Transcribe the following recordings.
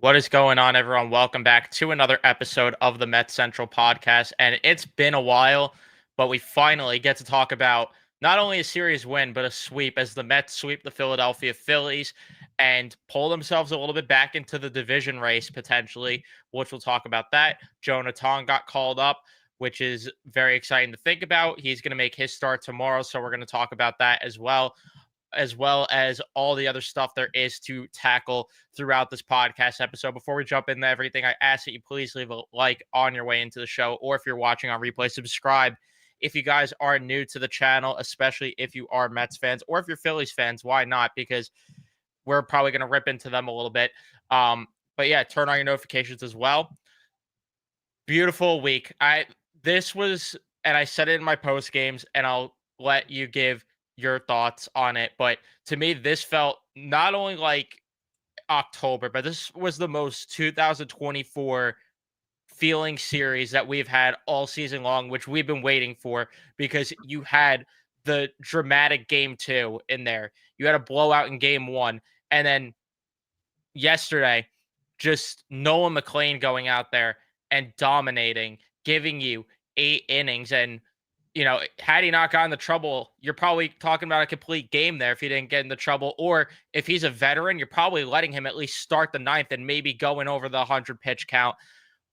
What is going on, everyone? Welcome back to another episode of the Mets Central podcast. And it's been a while, but we finally get to talk about not only a series win, but a sweep as the Mets sweep the Philadelphia Phillies and pull themselves a little bit back into the division race potentially, which we'll talk about that. Jonah Tong got called up, which is very exciting to think about. He's going to make his start tomorrow, so we're going to talk about that as well as all the other stuff there is to tackle throughout this podcast episode. Before we jump into everything, I ask that you please leave a like on your way into the show, or if you're watching on replay, subscribe. If you guys are new to the channel, especially if you are Mets fans or if you're Phillies fans, why not? Because we're probably going to rip into them a little bit. But yeah, turn on your notifications as well. Beautiful week. This was, and I said it in my post games, and I'll let you give your thoughts on it. But to me, this felt not only like October, but this was the most 2024 feeling series that we've had all season long, which we've been waiting for because you had the dramatic game two in there. You had a blowout in game one. And then yesterday, just Noah McLean going out there and dominating, giving you 8 innings. And, had he not gotten the trouble, you're probably talking about a complete game there if he didn't get in the trouble. Or if he's a veteran, you're probably letting him at least start the ninth and maybe going over the 100 pitch count.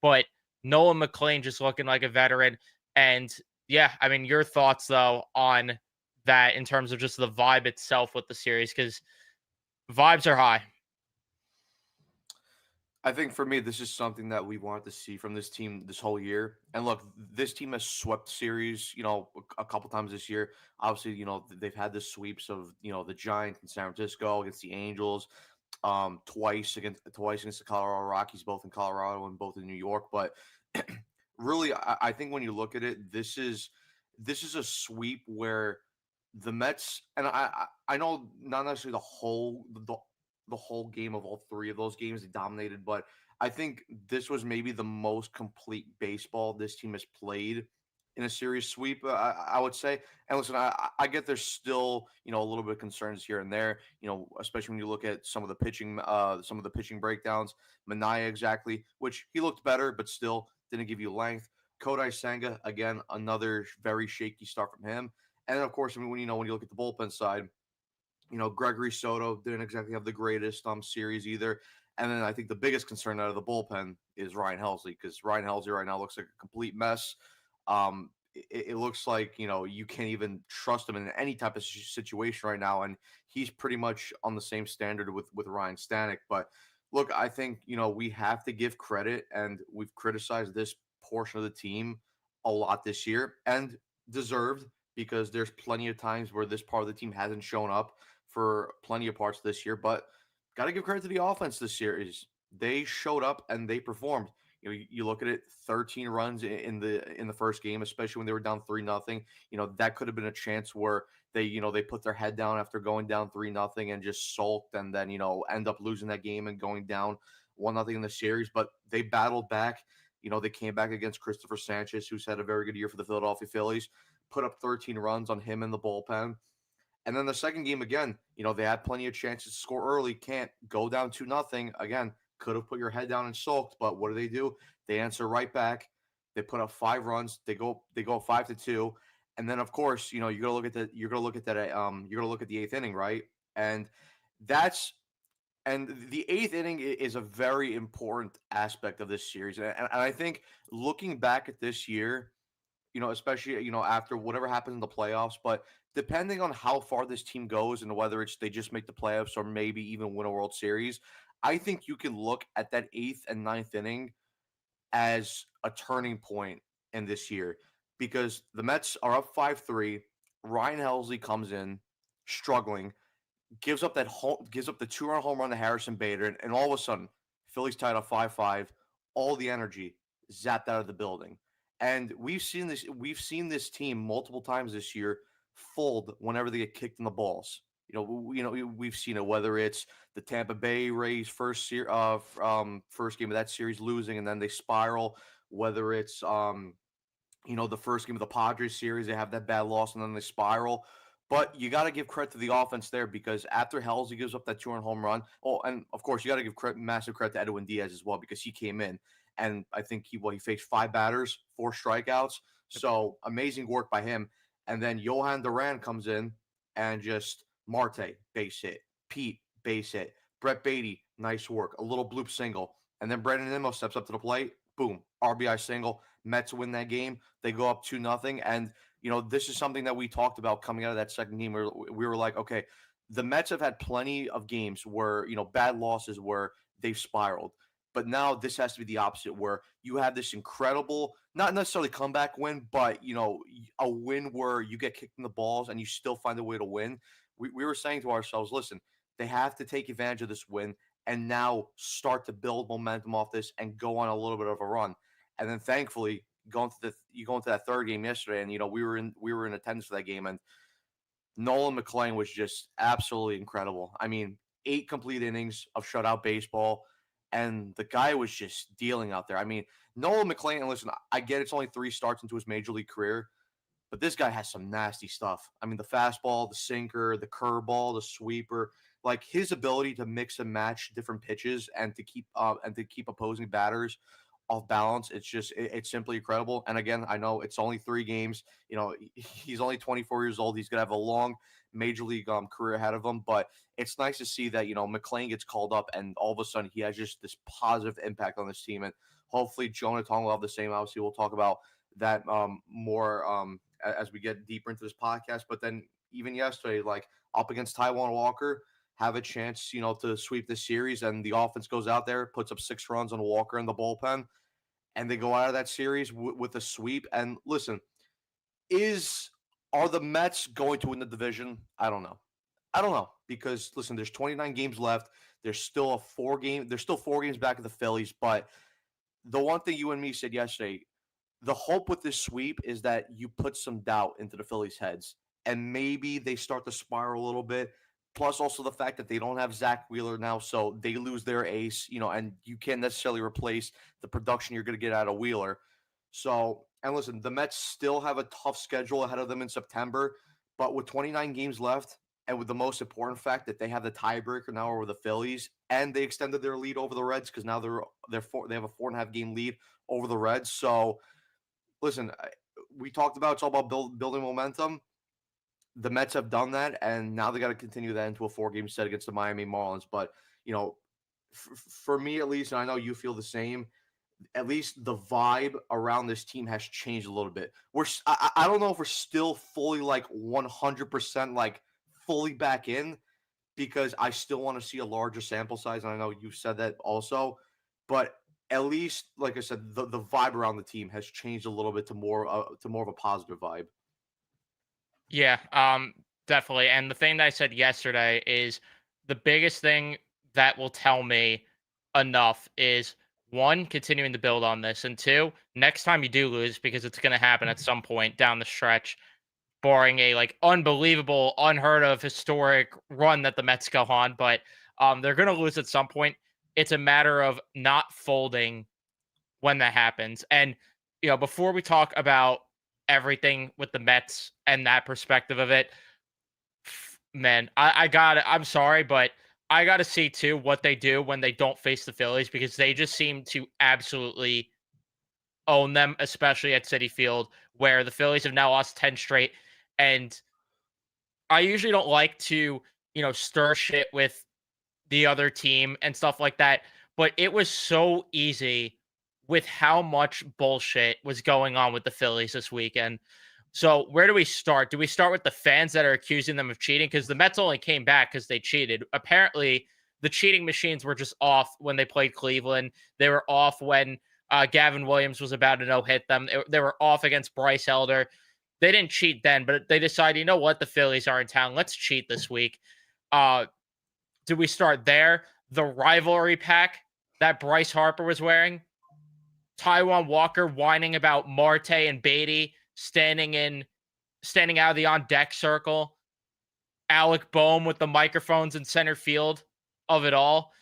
But Noah McLean just looking like a veteran. And yeah, I mean, your thoughts, though, on that in terms of just the vibe itself with the series, because vibes are high. I think for me, this is something that we wanted to see from this team this whole year. And look, this team has swept series, a couple times this year. Obviously, they've had the sweeps of, the Giants in San Francisco against the Angels, twice against the Colorado Rockies, both in Colorado and both in New York. But really, I think when you look at it, this is a sweep where the Mets, and I know not necessarily the whole game of all three of those games they dominated, but I think this was maybe the most complete baseball this team has played in a series sweep. I would say. And listen, I get there's still a little bit of concerns here and there. Especially when you look at some of the pitching breakdowns. Mania exactly, which he looked better, but still didn't give you length. Kodai Senga again, another very shaky start from him. And then of course, I mean, when you look at the bullpen side, Gregory Soto didn't exactly have the greatest series either. And then I think the biggest concern out of the bullpen is Ryan Helsley, because Ryan Helsley right now looks like a complete mess. It looks like you can't even trust him in any type of situation right now, and he's pretty much on the same standard with Ryan Stanek. But look, I think we have to give credit, and we've criticized this portion of the team a lot this year, and deserved, because there's plenty of times where this part of the team hasn't shown up for plenty of parts this year. But got to give credit to the offense this series. They showed up and they performed. You look at it, 13 runs in the first game, especially when they were down 3-0. That could have been a chance where they put their head down after going down 3-0 and just sulked, and then end up losing that game and going down 1-0 in the series. But they battled back. They came back against Christopher Sanchez, who's had a very good year for the Philadelphia Phillies, put up 13 runs on him in the bullpen. And then the second game again, they had plenty of chances to score early. Can't go down 2-0. Again, could have put your head down and sulked, but what do? They answer right back. They put up 5 runs. They go 5-2. And then of course, you're gonna look at the eighth inning, right? And that's and the eighth inning is a very important aspect of this series. And I think looking back at this year, especially after whatever happens in the playoffs. But depending on how far this team goes and whether it's they just make the playoffs or maybe even win a World Series, I think you can look at that eighth and ninth inning as a turning point in this year, because the Mets are up 5-3. Ryan Helsley comes in struggling, gives up the 2-run home run to Harrison Bader, and all of a sudden, Phillies tied up 5-5. All the energy zapped out of the building. And we've seen this team multiple times this year fold whenever they get kicked in the balls. We've seen it, whether it's the Tampa Bay Rays first game of that series losing and then they spiral, whether it's the first game of the Padres series, they have that bad loss and then they spiral. But you got to give credit to the offense there because after Halsey gives up that 2-run home run, oh, and of course you got to give massive credit to Edwin Diaz as well because he came in and I think he faced 5 batters, 4 strikeouts. So amazing work by him. And then Johan Duran comes in and just Marte base hit, Pete base hit, Brett Beatty nice work, a little bloop single, and then Brandon Nimmo steps up to the plate, boom, RBI single. Mets win that game. They go up 2-0, and this is something that we talked about coming out of that second game where we were like, okay, the Mets have had plenty of games where, bad losses where they've spiraled. But now this has to be the opposite where you have this incredible, not necessarily comeback win, but, a win where you get kicked in the balls and you still find a way to win. We were saying to ourselves, listen, they have to take advantage of this win and now start to build momentum off this and go on a little bit of a run. And then thankfully, you go into that third game yesterday, and we were in attendance for that game, and Nolan McLean was just absolutely incredible. I mean, 8 complete innings of shutout baseball, and the guy was just dealing out there. I mean, Nolan McLean, and listen, I get it's only 3 starts into his major league career, but this guy has some nasty stuff. I mean, the fastball, the sinker, the curveball, the sweeper, like his ability to mix and match different pitches and to keep opposing batters off balance. It's simply incredible. And again, I know it's only 3 games. He's only 24 years old. He's gonna have a long major league career ahead of him. But it's nice to see that McLean gets called up, and all of a sudden he has just this positive impact on this team. And hopefully Jonah Tong will have the same. Obviously, we'll talk about that more as we get deeper into this podcast. But then even yesterday, like up against Taiwan Walker, have a chance, to sweep this series, and the offense goes out there, puts up 6 runs on Walker in the bullpen, and they go out of that series with a sweep. And listen, are the Mets going to win the division? I don't know. Because listen, there's 29 games left. There's still 4 games back of the Phillies. But the one thing you and me said yesterday, the hope with this sweep is that you put some doubt into the Phillies' heads, and maybe they start to spiral a little bit. Plus, also the fact that they don't have Zach Wheeler now, so they lose their ace, and you can't necessarily replace the production you're going to get out of Wheeler. So, and listen, the Mets still have a tough schedule ahead of them in September, but with 29 games left, and with the most important fact that they have the tiebreaker now over the Phillies, and they extended their lead over the Reds because now they have a 4.5 game lead over the Reds. So, listen, we talked about it's all about building momentum. The Mets have done that, and now they got to continue that into a 4-game set against the Miami Marlins. But for me at least, and I know you feel the same, at least the vibe around this team has changed a little bit. I don't know if we're still fully like 100% like fully back in, because I still want to see a larger sample size, and I know you said that also. But at least, like I said, the vibe around the team has changed a little bit to more of a positive vibe. Yeah, definitely. And the thing that I said yesterday is the biggest thing that will tell me enough is, one, continuing to build on this, and two, next time you do lose, because it's going to happen at some point down the stretch, barring a like unbelievable, unheard of, historic run that the Mets go on, but they're going to lose at some point. It's a matter of not folding when that happens. And before we talk about everything with the Mets and that perspective of it, man, I got it. I'm sorry, but I got to see too what they do when they don't face the Phillies, because they just seem to absolutely own them, especially at Citi Field, where the Phillies have now lost 10 straight. And I usually don't like to, stir shit with the other team and stuff like that, but it was so easy with how much bullshit was going on with the Phillies this weekend. So where do we start? Do we start with the fans that are accusing them of cheating? Because the Mets only came back because they cheated. Apparently, the cheating machines were just off when they played Cleveland. They were off when Gavin Williams was about to no-hit them. They were off against Bryce Elder. They didn't cheat then, but they decided, you know what? The Phillies are in town. Let's cheat this week. Do we start there? The rivalry pack that Bryce Harper was wearing, Taiwan Walker whining about Marte and Beatty standing out of the on deck circle, Alec Boehm with the microphones in center field of it all,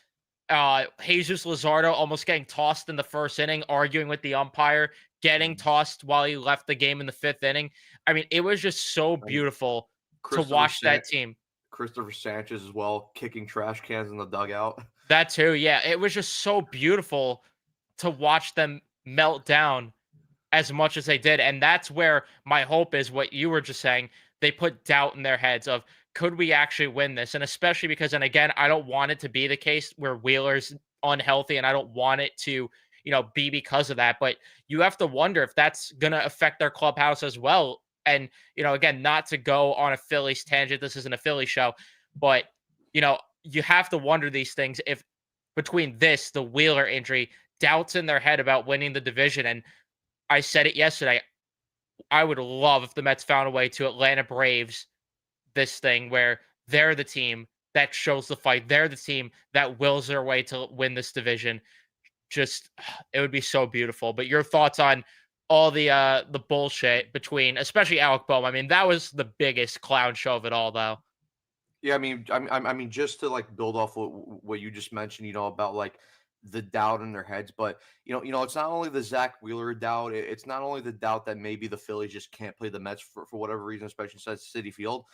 Jesus Luzardo almost getting tossed in the first inning, arguing with the umpire, getting tossed while he left the game in the 5th inning. I mean, it was just so beautiful to Christopher watch San- that team. Christopher Sanchez as well, kicking trash cans in the dugout. That too, yeah. It was just so beautiful to watch them melt down as much as they did. And that's where my hope is what you were just saying. They put doubt in their heads of could we actually win this? And especially because, and again, I don't want it to be the case where Wheeler's unhealthy and I don't want it to, be because of that. But you have to wonder if that's going to affect their clubhouse as well. And, again, not to go on a Phillies tangent, this isn't a Philly show, but, you have to wonder these things if between this, the Wheeler injury, doubts in their head about winning the division. And I said it yesterday. I would love if the Mets found a way to Atlanta Braves this thing where they're the team that shows the fight. They're the team that wills their way to win this division. Just it would be so beautiful. But your thoughts on all the bullshit between especially Alec Boehm. I mean, that was the biggest clown show of it all though. Yeah, I mean, just to like build off what you just mentioned, about like the doubt in their heads, but it's not only the Zach Wheeler doubt, it's not only the doubt that maybe the Phillies just can't play the Mets for whatever reason, especially since City Field,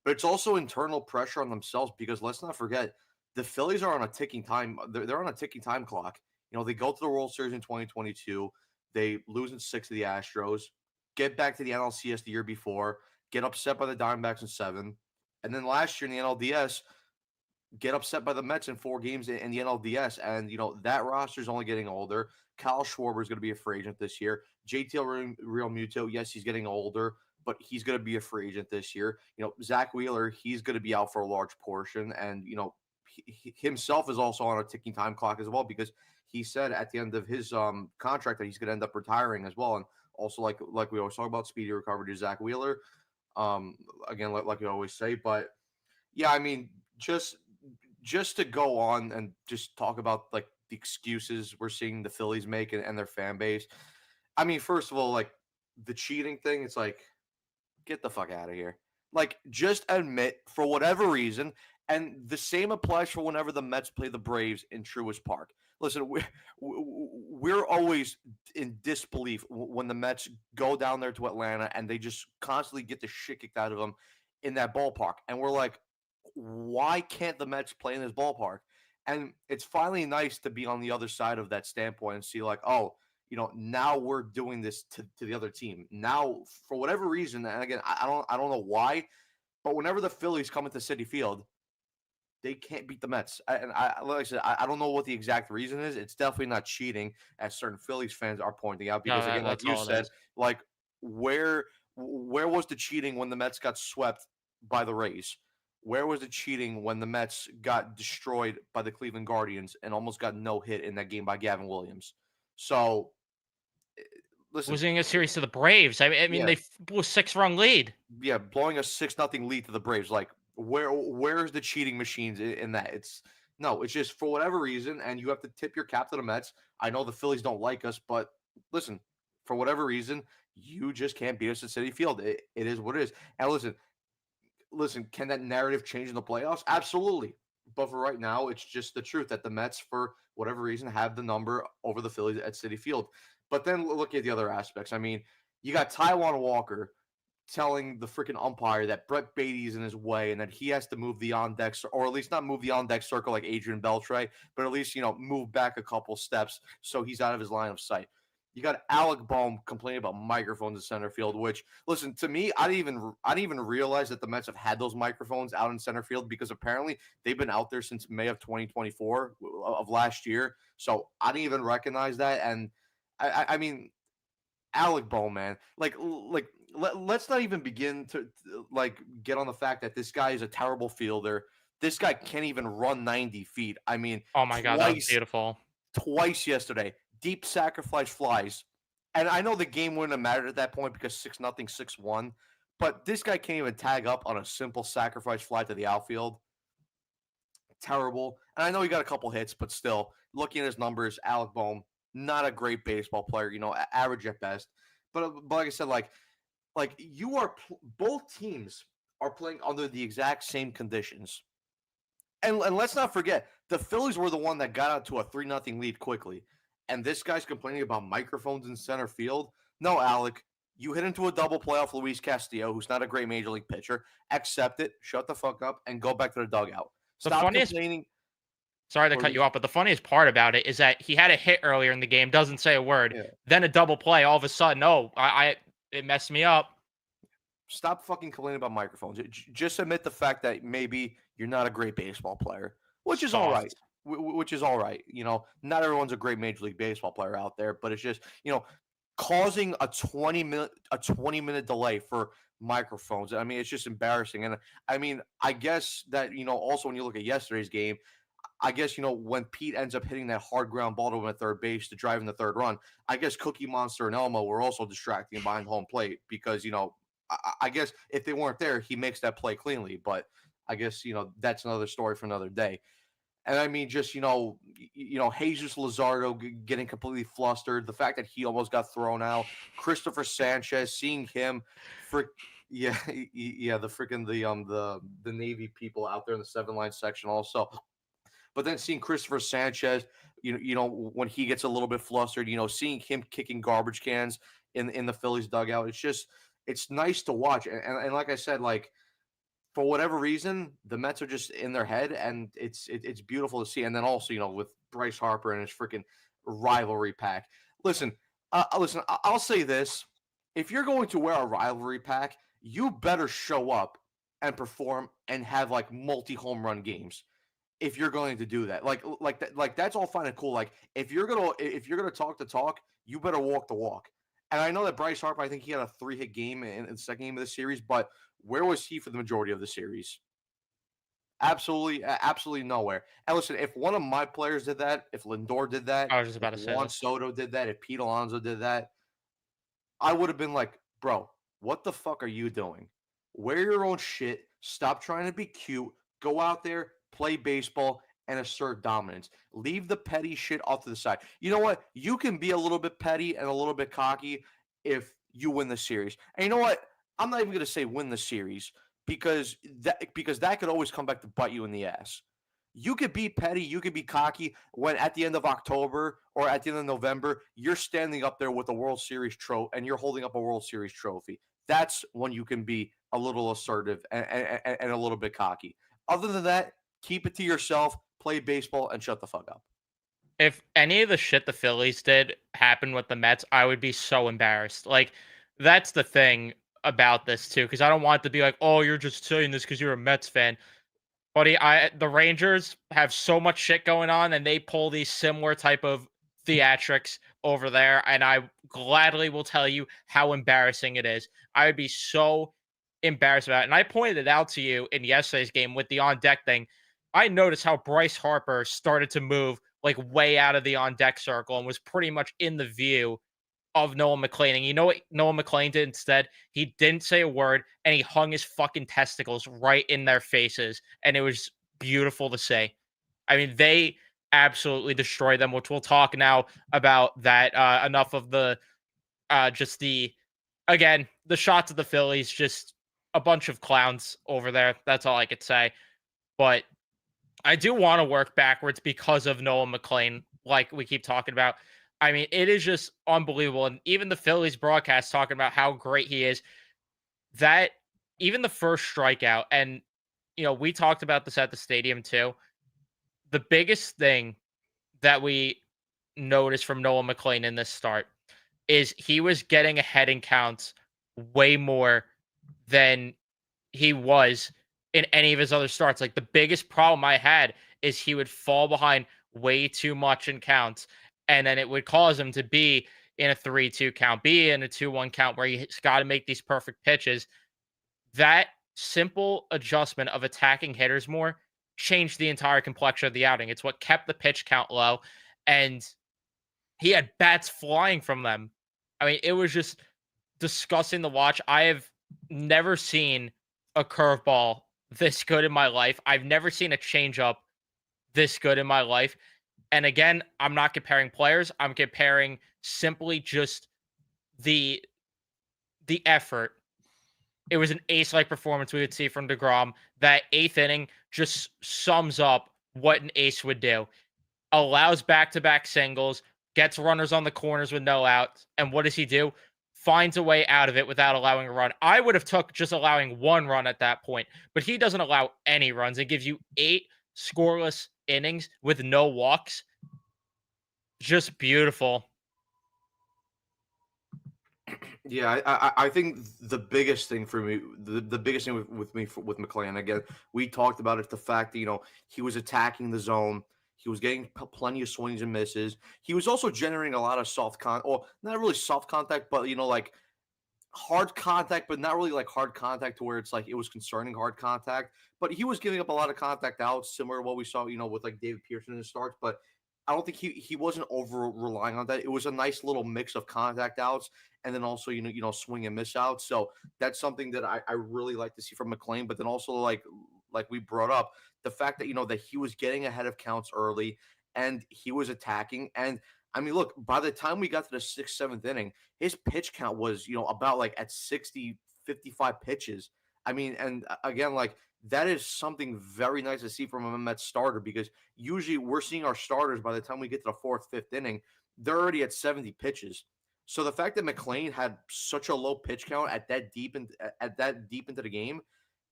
but it's also internal pressure on themselves because let's not forget the Phillies are on a ticking time. They're on a ticking time clock. They go to the World Series in 2022, they lose in six to the Astros, get back to the NLCS the year before, get upset by the Diamondbacks in seven. And then last year in the NLDS, get upset by the Mets in four games in the NLDS. And, that roster is only getting older. Kyle Schwarber is going to be a free agent this year. JTL Real Muto, yes, he's getting older, but he's going to be a free agent this year. Zach Wheeler, he's going to be out for a large portion. And, he himself is also on a ticking time clock as well because he said at the end of his contract that he's going to end up retiring as well. And also, like we always talk about, speedy recovery to Zach Wheeler. Again, like we always say, but yeah, I mean, just to go on and just talk about like the excuses we're seeing the Phillies make and their fan base. I mean, first of all, like the cheating thing, it's like get the fuck out of here. Like, just admit for whatever reason, and the same applies for whenever the Mets play the Braves in Truist Park. Listen, we're always in disbelief when the Mets go down there to Atlanta and they just constantly get the shit kicked out of them in that ballpark. And we're like, why can't the Mets play in this ballpark? And it's finally nice to be on the other side of that standpoint and see, like, oh, now we're doing this to the other team. Now, for whatever reason, and again, I don't know why, but whenever the Phillies come into City Field, they can't beat the Mets. Like I said, I don't know what the exact reason is. It's definitely not cheating, as certain Phillies fans are pointing out. No, Because again, like that's you all it said, is. like where was the cheating when the Mets got swept by the Rays? Where was the cheating when the Mets got destroyed by the Cleveland Guardians and almost got no hit in that game by Gavin Williams? So listen, Losing a series to the Braves. I mean yeah, they blew a 6-run lead. yeah, blowing a 6-0 lead to the Braves. Like, where's the cheating machines in that? It's no, it's just for whatever reason, and you have to tip your cap to the Mets. I know the Phillies don't like us, but listen, for whatever reason, you just can't beat us at City Field. It is what it is. And listen, can that narrative change in the playoffs? Absolutely. But for right now, it's just the truth that the Mets, for whatever reason, have the number over the Phillies at City Field. But then look at the other aspects. I mean, you got Taiwan Walker telling the freaking umpire that Brett Beatty is in his way and that he has to move the on deck, or at least not move the on deck circle like Adrian Beltre, but at least move back a couple steps so he's out of his line of sight. You got Alec Boehm complaining about microphones in center field, which listen to me, I didn't even realize that the Mets have had those microphones out in center field because apparently they've been out there since May of 2024 of last year. So I didn't even recognize that. And I mean, Alec Boehm, man, let's not even begin to like get on the fact that this guy is a terrible fielder. This guy can't even run 90 feet. I mean, Oh my god, that was twice beautiful. twice yesterday. Deep sacrifice flies. And I know the game wouldn't have mattered at that point because 6-0, 6-1. But this guy can't even tag up on a simple sacrifice fly to the outfield. Terrible. And I know he got a couple hits, but still, looking at his numbers, Alec Boehm, not a great baseball player, average at best. But like I said, like you are both teams are playing under the exact same conditions. And let's not forget, the Phillies were the one that got out to a 3-0 lead quickly. And this guy's complaining about microphones in center field. No, Alec, You hit into a double play off Luis Castillo, who's not a great major league pitcher. Accept it, shut the fuck up, and go back to the dugout. The Stop funniest complaining. Sorry to What were cut you you off, but the funniest part about it is that he had a hit earlier in the game, doesn't say a word, Yeah. then a double play. All of a sudden, oh, it messed me up. Stop fucking complaining about microphones. Just admit the fact that maybe you're not a great baseball player, which is all right. Soft. Which is all right. Not everyone's a great Major League Baseball player out there, but it's just causing a 20-minute delay for microphones. I mean, it's just embarrassing. And I mean, I guess that also when you look at yesterday's game, I guess when Pete ends up hitting that hard ground ball to him at third base to drive in the third run, I guess Cookie Monster and Elmo were also distracting him behind home plate because I guess if they weren't there, he makes that play cleanly. But I guess that's another story for another day. And I mean, just Jesus Luzardo getting completely flustered. The fact that he almost got thrown out. Christopher Sanchez, seeing him, yeah, yeah, the freaking the Navy people out there in the 7-line section also. But then seeing Christopher Sanchez, when he gets a little bit flustered, seeing him kicking garbage cans in the Phillies dugout, it's nice to watch. And like I said, like for whatever reason, the Mets are just in their head, and it's beautiful to see. And then also, with Bryce Harper and his freaking rivalry pack. Listen, I'll say this: if you're going to wear a rivalry pack, you better show up and perform and have like multi-home run games if you're going to do that. Like that's all fine and cool. Like if you're gonna talk the talk, you better walk the walk. And I know that Bryce Harper, I think he had a 3-hit game in the second game of the series, but where was he for the majority of the series? Absolutely nowhere. And listen, if one of my players did that, if Lindor did that, I was just if about to say Juan this. Soto did that, if Pete Alonso did that, I would have been like, bro, what the fuck are you doing? Wear your own shit. Stop trying to be cute. Go out there, play baseball, and assert dominance. Leave the petty shit off to the side. You know what? You can be a little bit petty and a little bit cocky if you win the series. And you know what? I'm not even going to say win the series because that could always come back to bite you in the ass. You could be petty, you could be cocky when at the end of October or at the end of November, you're standing up there with a World Series trophy and you're holding up a World Series trophy. That's when you can be a little assertive and a little bit cocky. Other than that, keep it to yourself, play baseball, and shut the fuck up. If any of the shit the Phillies did happened with the Mets, I would be so embarrassed. Like, that's the thing about this too, because I don't want it to be like, oh, you're just saying this because you're a Mets fan. Buddy, the Rangers have so much shit going on, and they pull these similar type of theatrics over there, and I gladly will tell you how embarrassing it is. I would be so embarrassed about it. And I pointed it out to you in yesterday's game with the on deck thing. I noticed how Bryce Harper started to move like way out of the on deck circle and was pretty much in the view of Noah McLean. And you know what Noah McLean did instead? He didn't say a word and he hung his fucking testicles right in their faces. And it was beautiful to see. I mean, they absolutely destroyed them, which we'll talk now about that. Enough of the just the again, the shots of the Phillies, just a bunch of clowns over there. That's all I could say. But I do want to work backwards because of Noah McLean, like we keep talking about. I mean, it is just unbelievable. And even the Phillies broadcast talking about how great he is. That even the first strikeout, and we talked about this at the stadium too. The biggest thing that we noticed from Noah McLean in this start is he was getting ahead in counts way more than he was in any of his other starts. Like the biggest problem I had is he would fall behind way too much in counts, and then it would cause him to be in a 3-2 count, be in a 2-1 count where he's got to make these perfect pitches. That simple adjustment of attacking hitters more changed the entire complexion of the outing. It's what kept the pitch count low, and he had bats flying from them. I mean, it was just disgusting to watch. I have never seen a curveball this good in my life. I've never seen a changeup this good in my life. And again, I'm not comparing players. I'm comparing simply just the effort. It was an ace-like performance we would see from DeGrom. That eighth inning just sums up what an ace would do. Allows back-to-back singles, gets runners on the corners with no outs, and what does he do? finds a way out of it without allowing a run. I would have took just allowing one run at that point, but he doesn't allow any runs. It gives you 8 scoreless innings with no walks. Just beautiful. Yeah, I think the biggest thing for me, the biggest thing with me with McClain, again, we talked about it, the fact that he was attacking the zone, he was getting plenty of swings and misses. He was also generating a lot of or not really soft contact, but like hard contact, but not really like hard contact to where it's like it was concerning hard contact. But he was giving up a lot of contact outs, similar to what we saw, with like David Pearson in the starts. But I don't think he wasn't over relying on that. It was a nice little mix of contact outs and then also swing and miss outs. So that's something that I really like to see from McClain. But then also like we brought up the fact that that he was getting ahead of counts early and he was attacking. And I mean, look, by the time we got to the sixth, seventh inning, his pitch count was, about like at 60, 55 pitches. I mean, and again, like that is something very nice to see from a Mets starter because usually we're seeing our starters by the time we get to the fourth, fifth inning, they're already at 70 pitches. So the fact that McClain had such a low pitch count at that deep into the game,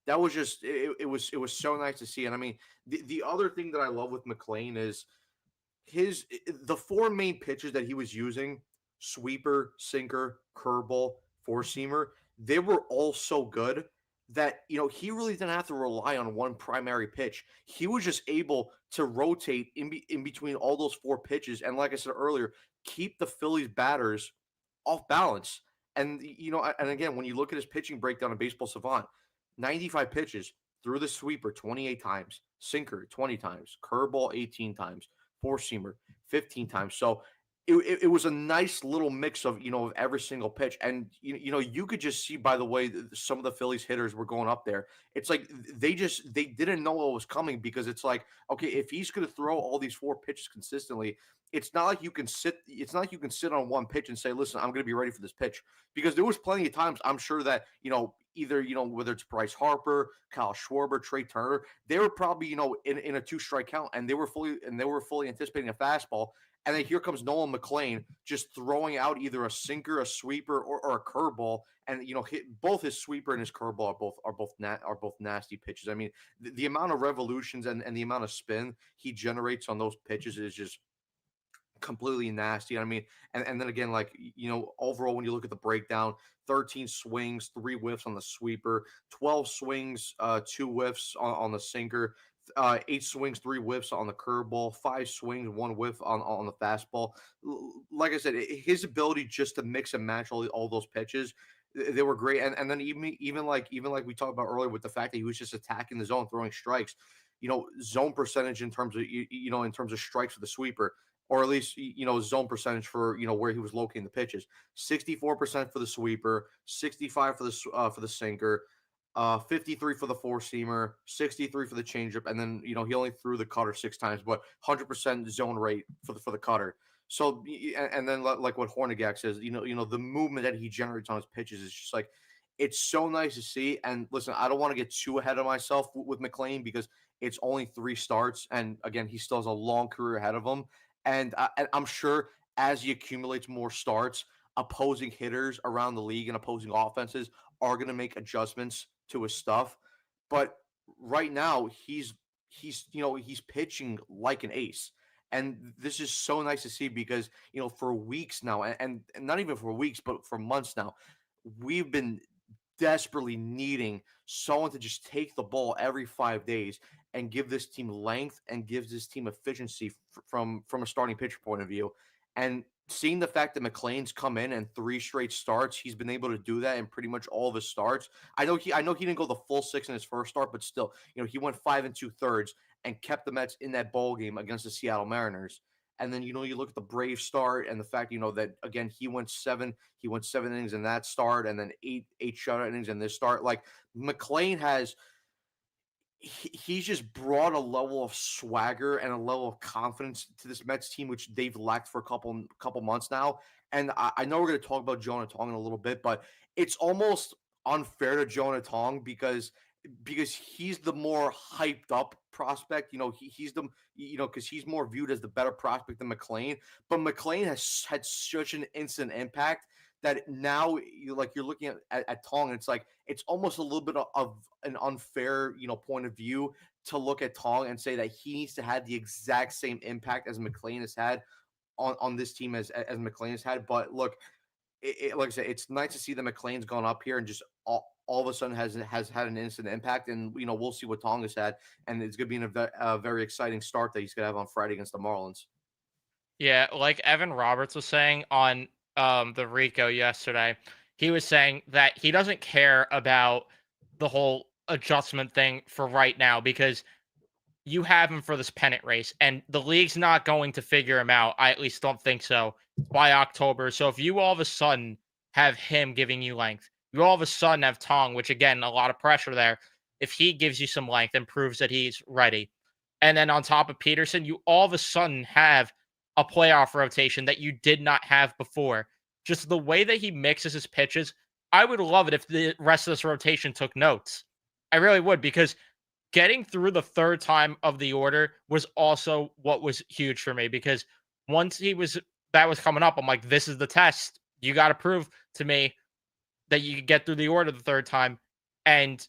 that was just it was so nice to see. And I mean, the other thing that I love with McClain is the four main pitches that he was using, sweeper, sinker, curveball, four seamer, they were all so good that he really didn't have to rely on one primary pitch. He was just able to rotate in between all those four pitches, and like I said earlier, keep the Phillies batters off balance. And and again, when you look at his pitching breakdown in Baseball Savant, 95 pitches through the sweeper 28 times, sinker 20 times, curveball 18 times, four seamer 15 times. So it was a nice little mix of of every single pitch, and you could just see by the way some of the Phillies hitters were going up there. It's like they didn't know what was coming because it's like, okay, if he's going to throw all these four pitches consistently, it's not like you can sit. It's not like you can sit on one pitch and say, "Listen, I'm going to be ready for this pitch," because there was plenty of times I'm sure that either whether it's Bryce Harper, Kyle Schwarber, Trey Turner, they were probably in a two strike count, and they were fully anticipating a fastball, and then here comes Nolan McClain just throwing out either a sinker, a sweeper, or a curveball, and both his sweeper and his curveball are both nasty pitches. I mean, the amount of revolutions and the amount of spin he generates on those pitches is just completely nasty. I mean, and then again, like overall, when you look at the breakdown, 13 swings, 3 whiffs on the sweeper, 12 swings, 2 whiffs on the sinker, 8 swings, 3 whiffs on the curveball, 5 swings, 1 whiff on the fastball. Like I said, his ability just to mix and match all those pitches. They were great, and then even like we talked about earlier with the fact that he was just attacking the zone, throwing strikes. Zone percentage in terms of in terms of strikes for the sweeper, or at least zone percentage for where he was locating the pitches. 64% for the sweeper, 65 for the sinker, 53 for the four seamer, 63 for the changeup, and then he only threw the cutter 6 times, but 100% zone rate for the cutter. So and then like what Hornigak says, the movement that he generates on his pitches is just like it's so nice to see. And listen, I don't want to get too ahead of myself with McClain because it's only 3 starts, and again, he still has a long career ahead of him. And I'm sure as he accumulates more starts, opposing hitters around the league and opposing offenses are going to make adjustments to his stuff. But right now, he's pitching like an ace. And this is so nice to see because for weeks now, and not even for weeks, but for months now, we've been desperately needing someone to just take the ball every 5 days and give this team length and gives this team efficiency from a starting pitcher point of view. And seeing the fact that McClain's come in and 3 straight starts, he's been able to do that in pretty much all of his starts. I know he didn't go the full 6 in his first start, but still, he went 5 2/3 and kept the Mets in that ball game against the Seattle Mariners. And then you look at the Brave start and the fact that again he went 7 innings in that start and then eight shutout innings in this start. Like McClain he's just brought a level of swagger and a level of confidence to this Mets team, which they've lacked for a couple months now. And I know we're going to talk about Jonah Tong in a little bit, but it's almost unfair to Jonah Tong because he's the more hyped up prospect. He's the because he's more viewed as the better prospect than McClain. But McClain has had such an instant impact that now you're looking at Tong, and it's like it's almost a little bit of an unfair point of view to look at Tong and say that he needs to have the exact same impact as McLean has had on this team as McLean has had. But look, like I said, it's nice to see that McLean's gone up here and just all of a sudden has had an instant impact. And we'll see what Tonga's had, and it's going to be a very exciting start that he's going to have on Friday against the Marlins. Yeah, like Evan Roberts was saying on the Rico yesterday, he was saying that he doesn't care about the whole adjustment thing for right now because you have him for this pennant race, and the league's not going to figure him out. I at least don't think so by October. So if you all of a sudden have him giving you length, you all of a sudden have Tong, which again, a lot of pressure there. If he gives you some length and proves that he's ready, and then on top of Peterson, you all of a sudden have a playoff rotation that you did not have before. Just the way that he mixes his pitches, I would love it if the rest of this rotation took notes. I really would because getting through the third time of the order was also what was huge for me because once that was coming up, I'm like, this is the test. You got to prove to me that you could get through the order the third time. And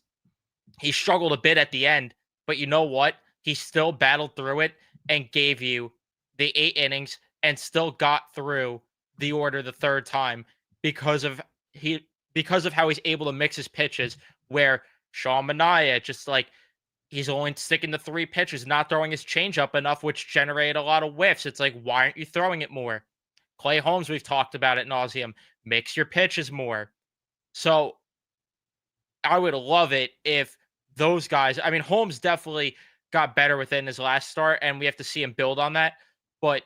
he struggled a bit at the end, but you know what? He still battled through it and gave you the 8 innings and still got through the order the third time because of he because of how he's able to mix his pitches where Sean Manaea just like he's only sticking to 3 pitches, not throwing his changeup enough, which generated a lot of whiffs. It's like, why aren't you throwing it more? Clay Holmes, we've talked about it nauseum. Mix your pitches more. So I would love it if those guys. I mean, Holmes definitely got better within his last start, and we have to see him build on that. But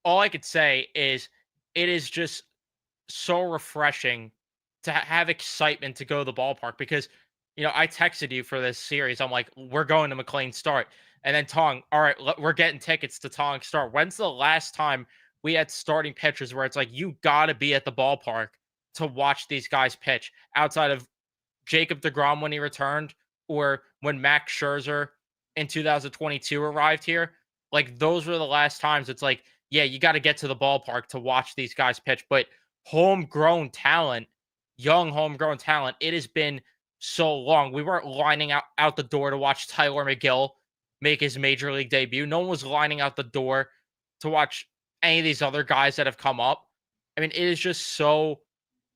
all I could say is it is just so refreshing to have excitement to go to the ballpark because I texted you for this series. I'm like, we're going to McLean start, and then Tong. All right, we're getting tickets to Tong start. When's the last time we had starting pitchers where it's like you got to be at the ballpark to watch these guys pitch outside of Jacob DeGrom when he returned, or when Max Scherzer in 2022 arrived here. Like those were the last times. It's like, yeah, you got to get to the ballpark to watch these guys pitch. But homegrown talent, young homegrown talent, it has been so long. We weren't lining out the door to watch Tyler McGill make his major league debut. No one was lining out the door to watch any of these other guys that have come up. I mean, it is just so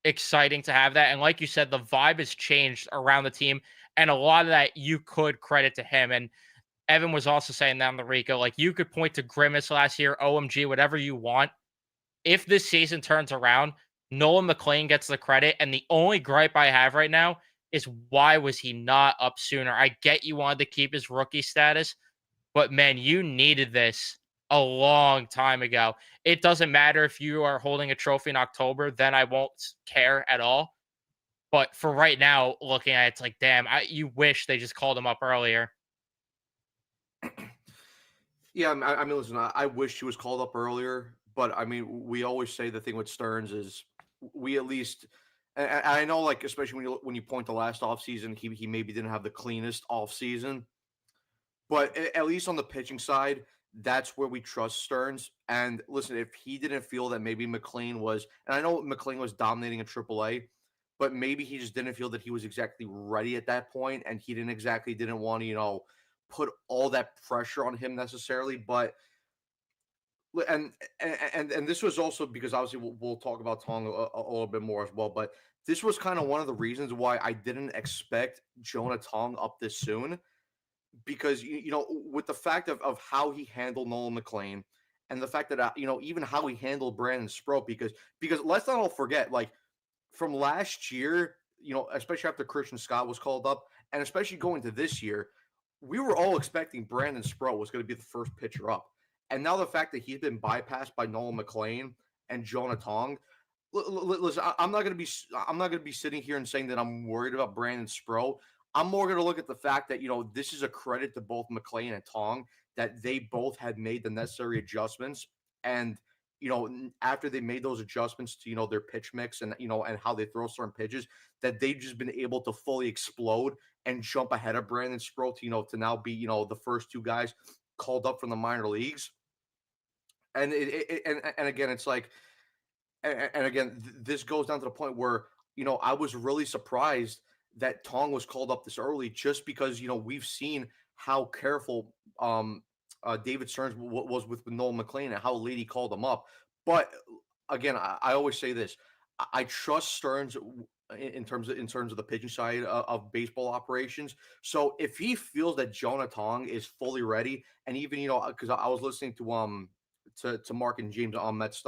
exciting to have that. And like you said, the vibe has changed around the team. And a lot of that you could credit to him. And Evan was also saying that on the Rico, like you could point to Grimace last year, OMG, whatever you want. If this season turns around, Nolan McLean gets the credit. And the only gripe I have right now is why was he not up sooner? I get you wanted to keep his rookie status, but man, you needed this a long time ago. It doesn't matter if you are holding a trophy in October, then I won't care at all. But for right now, looking at it, it's like, damn, you wish they just called him up earlier. Yeah, I mean, listen, I wish he was called up earlier, but I mean, we always say the thing with Stearns is we at least, and I know, like especially when you point to last offseason, he maybe didn't have the cleanest offseason, but at least on the pitching side, that's where we trust Stearns. And listen, if he didn't feel that maybe McLean was, and I know McLean was dominating in AAA, but maybe he just didn't feel that he was exactly ready at that point, and he didn't want to put all that pressure on him necessarily. But and this was also because obviously we'll talk about Tong a little bit more as well. But this was kind of one of the reasons why I didn't expect Jonah Tong up this soon because with the fact of how he handled Nolan McLean and the fact that even how he handled Brandon Sproat because let's not all forget like from last year, especially after Christian Scott was called up and especially going to this year, we were all expecting Brandon Sproat was going to be the first pitcher up. And now the fact that he's been bypassed by Nolan McLean and Jonah Tong, listen, I'm not going to be sitting here and saying that I'm worried about Brandon Sproat. I'm more going to look at the fact that this is a credit to both McLean and Tong that they both had made the necessary adjustments, and after they made those adjustments to their pitch mix and and how they throw certain pitches, that they've just been able to fully explode and jump ahead of Brandon Sproat to now be the first two guys called up from the minor leagues. And and again, it's like and again, this goes down to the point where I was really surprised that Tong was called up this early, just because we've seen how careful David Stearns was with Noel McLean and how late he called him up. But again, I always say this: I trust Stearns in terms of the pitching side of baseball operations. So if he feels that Jonah Tong is fully ready, and even because I was listening to Mark and James on mets'd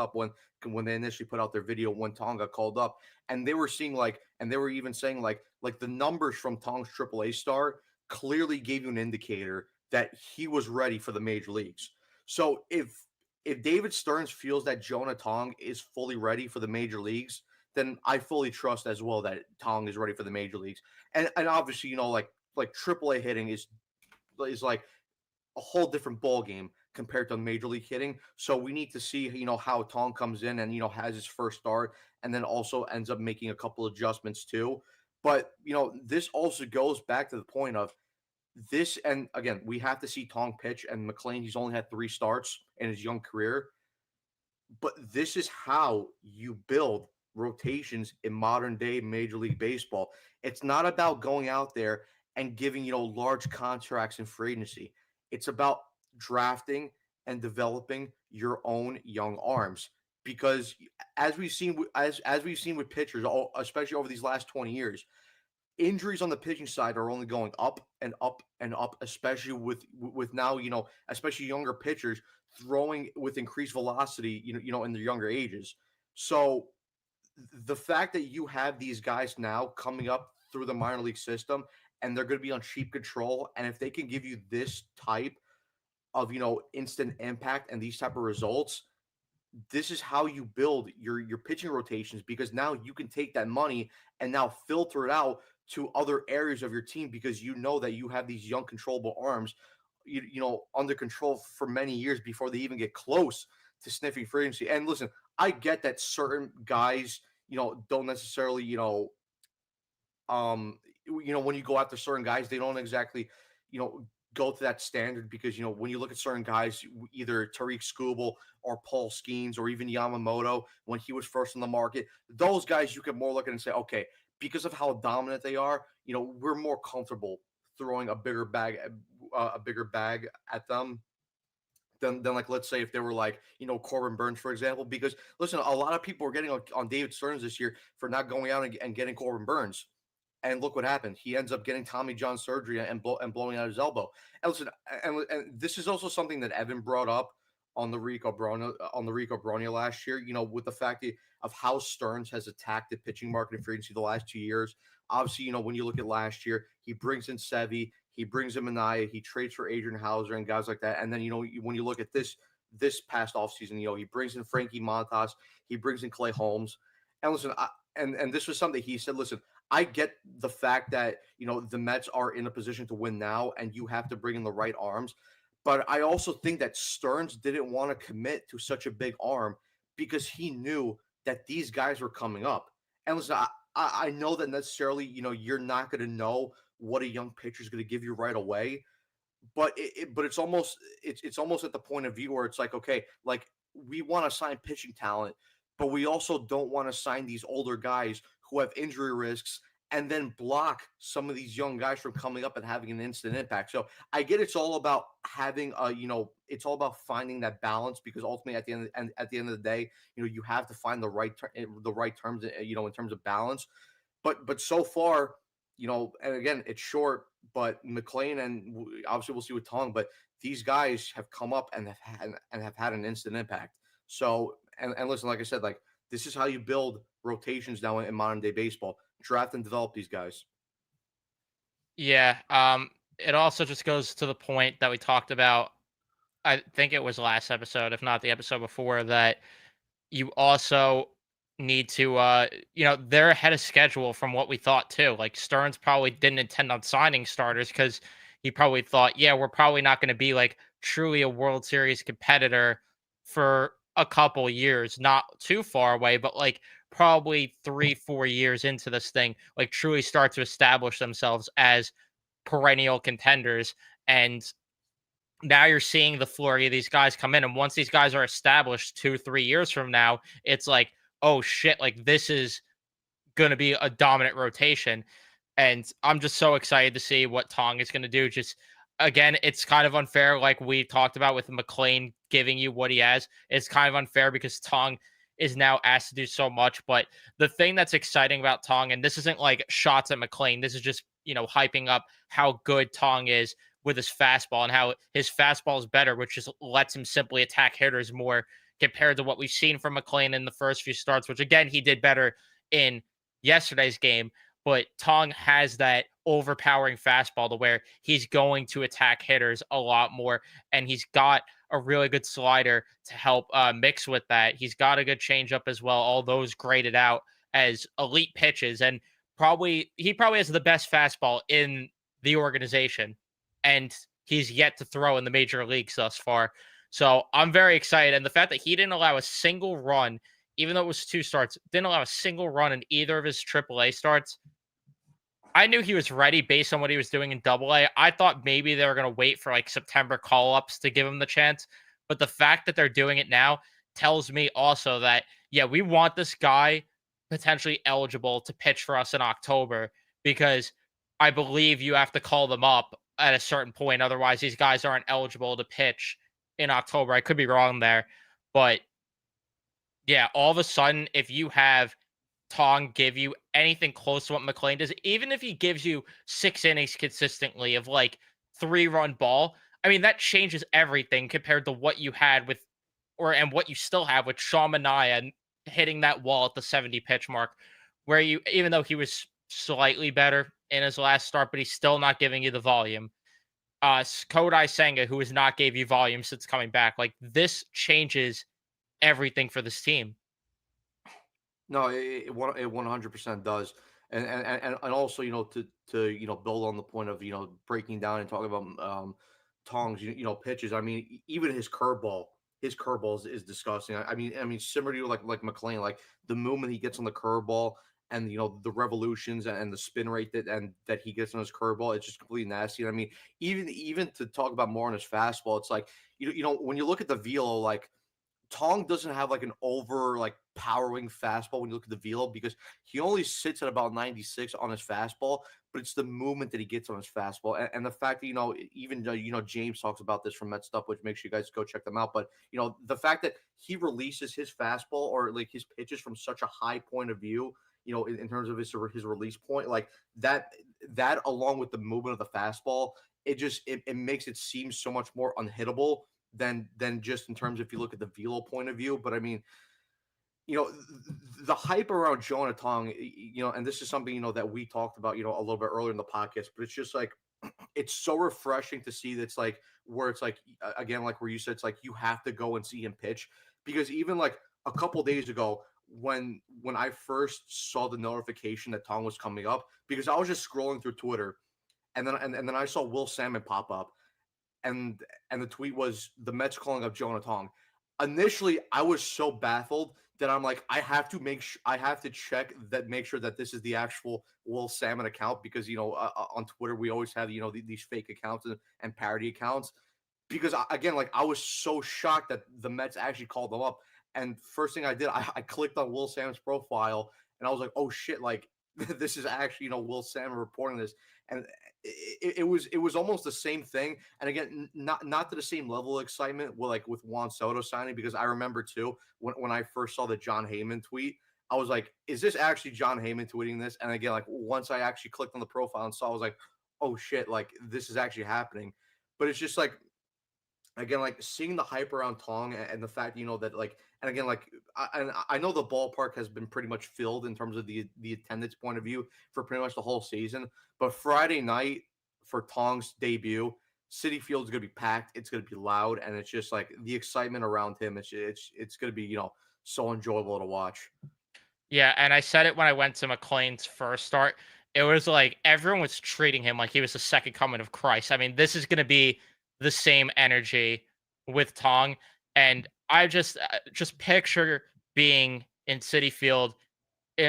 when they initially put out their video when Tong got called up, and they were seeing and they were even saying like the numbers from Tong's AAA start clearly gave you an indicator that he was ready for the major leagues. So if David Stearns feels that Jonah Tong is fully ready for the major leagues, then I fully trust as well that Tong is ready for the major leagues. And obviously, like AAA hitting is like a whole different ball game compared to major league hitting. So we need to see, how Tong comes in and has his first start, and then also ends up making a couple adjustments too. But this also goes back to the point of this, and again, we have to see Tong pitch. And McLean, he's only had 3 starts in his young career, but this is how you build rotations in modern day Major League Baseball. It's not about going out there and giving, large contracts in free agency. It's about drafting and developing your own young arms. Because as we've seen with pitchers, especially over these last 20 years, injuries on the pitching side are only going up and up and up, especially with now, especially younger pitchers throwing with increased velocity, in their younger ages. So the fact that you have these guys now coming up through the minor league system, and they're going to be on cheap control, and if they can give you this type of instant impact and these type of results, this is how you build your pitching rotations, because now you can take that money and now filter it out to other areas of your team, because you know that you have these young controllable arms under control for many years before they even get close to sniffing free agency. And listen, I get that certain guys don't necessarily when you go after certain guys, they don't exactly you know go to that standard, because when you look at certain guys, either Tariq Skubal or Paul Skeens or even Yamamoto when he was first on the market, those guys you can more look at and say, okay, because of how dominant they are, we're more comfortable throwing a bigger bag at them than like, let's say, if they were like Corbin Burns, for example. Because listen, a lot of people were getting on David Stearns this year for not going out and getting Corbin Burns. And look what happened. He ends up getting Tommy John surgery and blowing out his elbow. And listen, and this is also something that Evan brought up on the Rico Bronya last year. With the fact of how Stearns has attacked the pitching market in free agency the last 2 years. Obviously, when you look at last year, he brings in Sevy, he brings in Manaea, he trades for Adrian Hauser and guys like that. And then when you look at this past offseason, he brings in Frankie Montas, he brings in Clay Holmes. And listen, and this was something he said. Listen, I get the fact that the Mets are in a position to win now, and you have to bring in the right arms. But I also think that Stearns didn't want to commit to such a big arm, because he knew that these guys were coming up. And listen, I know that necessarily you're not going to know what a young pitcher is going to give you right away, but it's almost at the point of view where it's like, okay, like, we want to sign pitching talent, but we also don't want to sign these older guys who have injury risks and then block some of these young guys from coming up and having an instant impact. So I get it's all about having it's all about finding that balance, because ultimately at the end of the day, you have to find the right terms, in terms of balance. But so far, and again, it's short, but McLean, and obviously we'll see with Tong, but these guys have come up and have had an instant impact. So, and listen, like I said, like, this is how you build rotations now in modern day baseball. Draft and develop these guys. Yeah. It also just goes to the point that we talked about. I think it was last episode, if not the episode before, that you also need to they're ahead of schedule from what we thought too. Like, Stearns probably didn't intend on signing starters because he probably thought, yeah, we're probably not going to be like truly a World Series competitor for a couple years, not too far away, but like probably 3-4 years into this thing, like truly start to establish themselves as perennial contenders. And now you're seeing the flurry of these guys come in. And once these guys are established 2-3 years from now, it's like, oh shit, like this is going to be a dominant rotation. And I'm just so excited to see what Tong is going to do. Just again, it's kind of unfair, like we talked about with McLean giving you what he has. It's kind of unfair because Tong is now asked to do so much. But the thing that's exciting about Tong, and this isn't like shots at McLean, this is just, hyping up how good Tong is with his fastball and how his fastball is better, which just lets him simply attack hitters more compared to what we've seen from McLean in the first few starts, which again, he did better in yesterday's game. But Tong has that overpowering fastball to where he's going to attack hitters a lot more. And he's got a really good slider to help mix with that. He's got a good changeup as well. All those graded out as elite pitches. And he probably has the best fastball in the organization. And he's yet to throw in the major leagues thus far. So I'm very excited. And the fact that he didn't allow a single run, even though it was two starts, didn't allow a single run in either of his AAA starts. I knew he was ready based on what he was doing in Double A. I thought maybe they were going to wait for like September call ups to give him the chance. But the fact that they're doing it now tells me also that, yeah, we want this guy potentially eligible to pitch for us in October because I believe you have to call them up at a certain point. Otherwise, these guys aren't eligible to pitch in October. I could be wrong there. But yeah, all of a sudden, if you have Tong give you anything close to what McLean does, even if he gives you 6 innings consistently of like 3-run ball, I mean, that changes everything compared to what you had with, and what you still have with Sean Manaea hitting that wall at the 70 pitch mark, where even though he was slightly better in his last start, but he's still not giving you the volume. Kodai Senga, who has not gave you volume since coming back, like this changes everything for this team. No, it 100% does, and also to build on the point of breaking down and talking about Tong's pitches. I mean, even his curveball is disgusting. I mean similar to like McLean, like the movement he gets on the curveball and the revolutions and the spin rate that he gets on his curveball, it's just completely nasty. And I mean, even to talk about more on his fastball, it's like when you look at the velo, like Tong doesn't have like an over like powering fastball when you look at the velo because he only sits at about 96 on his fastball, but it's the movement that he gets on his fastball and the fact that even James talks about this from Mets'd, which makes sure you guys go check them out. But the fact that he releases his fastball or like his pitches from such a high point of view, in terms of his release point, like that along with the movement of the fastball, it makes it seem so much more unhittable than just in terms if you look at the velo point of view. But I mean, the hype around Jonah Tong, and this is something that we talked about, a little bit earlier in the podcast, but it's just like it's so refreshing to see that's like where it's like again, like where you said it's like you have to go and see him pitch because even like a couple days ago when I first saw the notification that Tong was coming up, because I was just scrolling through Twitter and then I saw Will Salmon pop up and the tweet was the Mets calling up Jonah Tong. Initially, I was so baffled that I'm like, I have to check that, make sure that this is the actual Will Salmon account because on Twitter we always have these fake accounts and parody accounts because again, like I was so shocked that the Mets actually called them up. And first thing I did, I clicked on Will Salmon's profile and I was like, oh shit, like this is actually Will Salmon reporting this, and it was almost the same thing. And again, not to the same level of excitement with Juan Soto signing because I remember too when I first saw the John Heyman tweet, I was like, is this actually John Heyman tweeting this? And again, like once I actually clicked on the profile and saw, I was like, oh shit, like this is actually happening. But it's just like again, like seeing the hype around Tong and the fact that like, and again, like I know the ballpark has been pretty much filled in terms of the attendance point of view for pretty much the whole season, but Friday night for Tong's debut, City Field's gonna be packed, it's gonna be loud, and it's just like the excitement around him. It's gonna be so enjoyable to watch. Yeah, and I said it when I went to McLean's first start. It was like everyone was treating him like he was the second coming of Christ. I mean, this is going to be the same energy with Tong, and I just picture being in City Field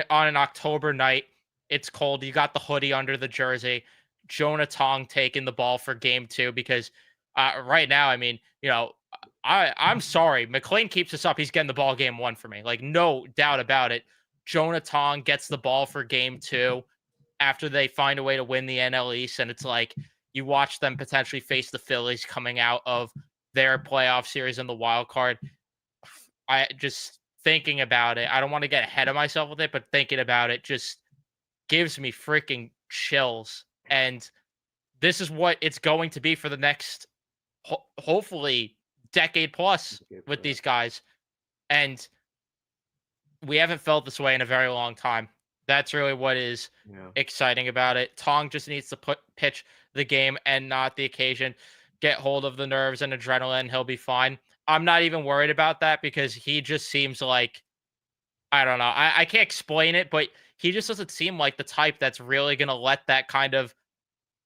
on an October night. It's cold. You got the hoodie under the jersey. Jonah Tong taking the ball for game two because right now, I mean, I'm sorry. McLean keeps this up. He's getting the ball game one for me. Like, no doubt about it. Jonah Tong gets the ball for game two after they find a way to win the NL East. And it's like you watch them potentially face the Phillies coming out of their playoff series in the wild card. I just thinking about it, I don't want to get ahead of myself with it, but thinking about it just gives me freaking chills. And this is what it's going to be for the next, hopefully, decade plus Okay, with yeah, these guys. And we haven't felt this way in a very long time. That's really what is yeah, exciting about it. Tong just needs to pitch the game and not the occasion. Get hold of the nerves and adrenaline. He'll be fine. I'm not even worried about that because he just seems like, I don't know. I can't explain it, but he just doesn't seem like the type that's really going to let that kind of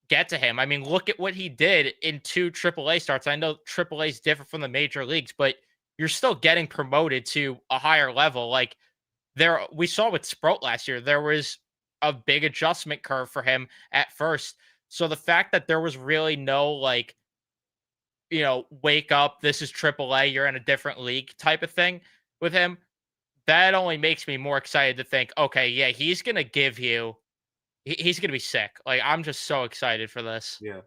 get to him. I mean, look at what he did in two AAA starts. I know AAA is different from the major leagues, but you're still getting promoted to a higher level. Like there, we saw with Sprout last year, there was a big adjustment curve for him at first. So the fact that there was really no like, wake up, this is AAA, you're in a different league type of thing with him, that only makes me more excited to think, okay, yeah, he's gonna give you, he's gonna be sick. Like I'm just so excited for this. yeah.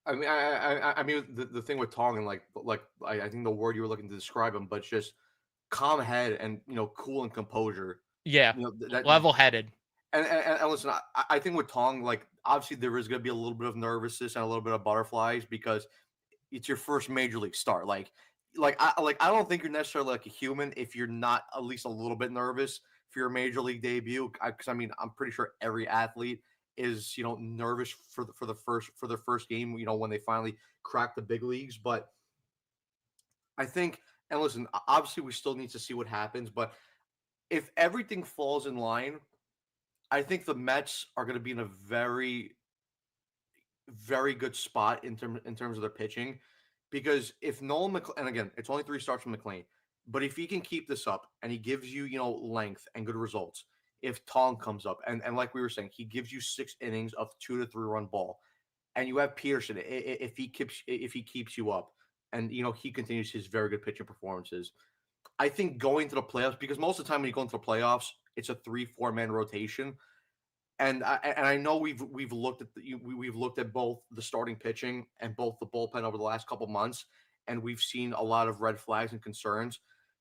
I mean, the thing with Tong and I think the word you were looking to describe him, but just calm head and cool and composure. Yeah, You know that level headed. and listen, I think with Tong, like obviously there is going to be a little bit of nervousness and a little bit of butterflies because it's your first major league start. I don't think you're necessarily like a human if you're not at least a little bit nervous for your major league debut. Because I mean, I'm pretty sure every athlete is nervous for their first game. When they finally crack the big leagues. But I think, and listen, obviously we still need to see what happens. But if everything falls in line, I think the Mets are going to be in a very very good spot in terms of their pitching because if Nolan McLean, and again, it's only 3 starts from McLean, but if he can keep this up and he gives you length and good results, if Tong comes up and like we were saying, he gives you 6 innings of 2 to 3 run ball, and you have Peterson if he keeps you up, and he continues his very good pitching performances. I think going to the playoffs because most of the time when you go into the playoffs, it's a 3 4 man rotation and I know we've looked at we've looked at both the starting pitching and both the bullpen over the last couple months, and we've seen a lot of red flags and concerns.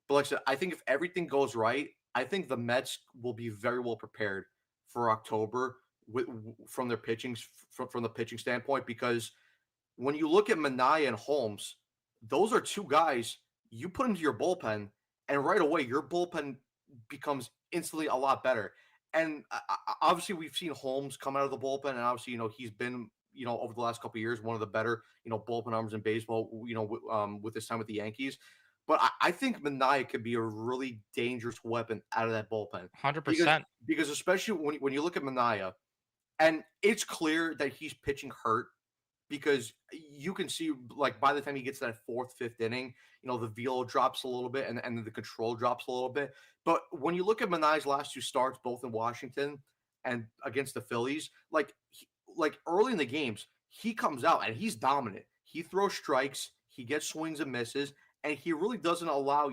But like I said, I think if everything goes right, I think the Mets will be very well prepared for October from their pitching from the pitching standpoint because when you look at Manaya and Holmes, those are 2 guys you put into your bullpen, and right away your bullpen becomes instantly a lot better. And obviously, we've seen Holmes come out of the bullpen, and obviously, he's been, over the last couple of years, one of the better, bullpen arms in baseball. With his time with the Yankees. But I think Manaya could be a really dangerous weapon out of that bullpen because 100%. because especially when you look at Manaya, and it's clear that he's pitching hurt because you can see like by the time he gets to that fourth, fifth inning, the velo drops a little bit and then the control drops a little bit. But when you look at Manai's last 2 starts, both in Washington and against the Phillies, like early in the games, he comes out and he's dominant. He throws strikes, he gets swings and misses, and he really doesn't allow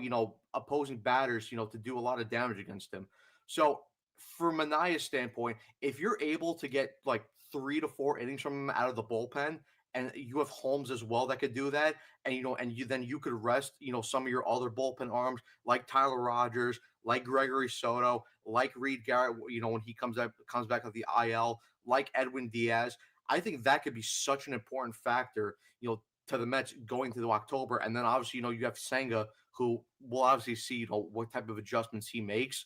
opposing batters to do a lot of damage against him. So from Manaya's standpoint, if you're able to get like 3 to 4 innings from him out of the bullpen, and you have Holmes as well that could do that, and you could rest some of your other bullpen arms like Tyler Rogers, like Gregory Soto, like Reed Garrett, when he comes back of the IL, like Edwin Diaz. I think that could be such an important factor, to the Mets going through October, and then obviously you have Senga who will obviously see what type of adjustments he makes.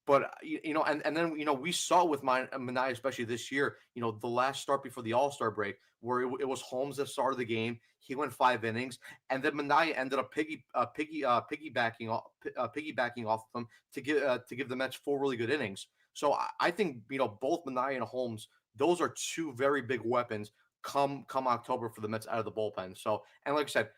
But and then we saw with Mania, especially this year, the last start before the All Star break, where it was Holmes that started the game. He went 5 innings, and then Mania ended up piggybacking off of him to give the Mets 4 really good innings. So I think both Mania and Holmes, those are 2 very big weapons come October for the Mets out of the bullpen. So and like I said,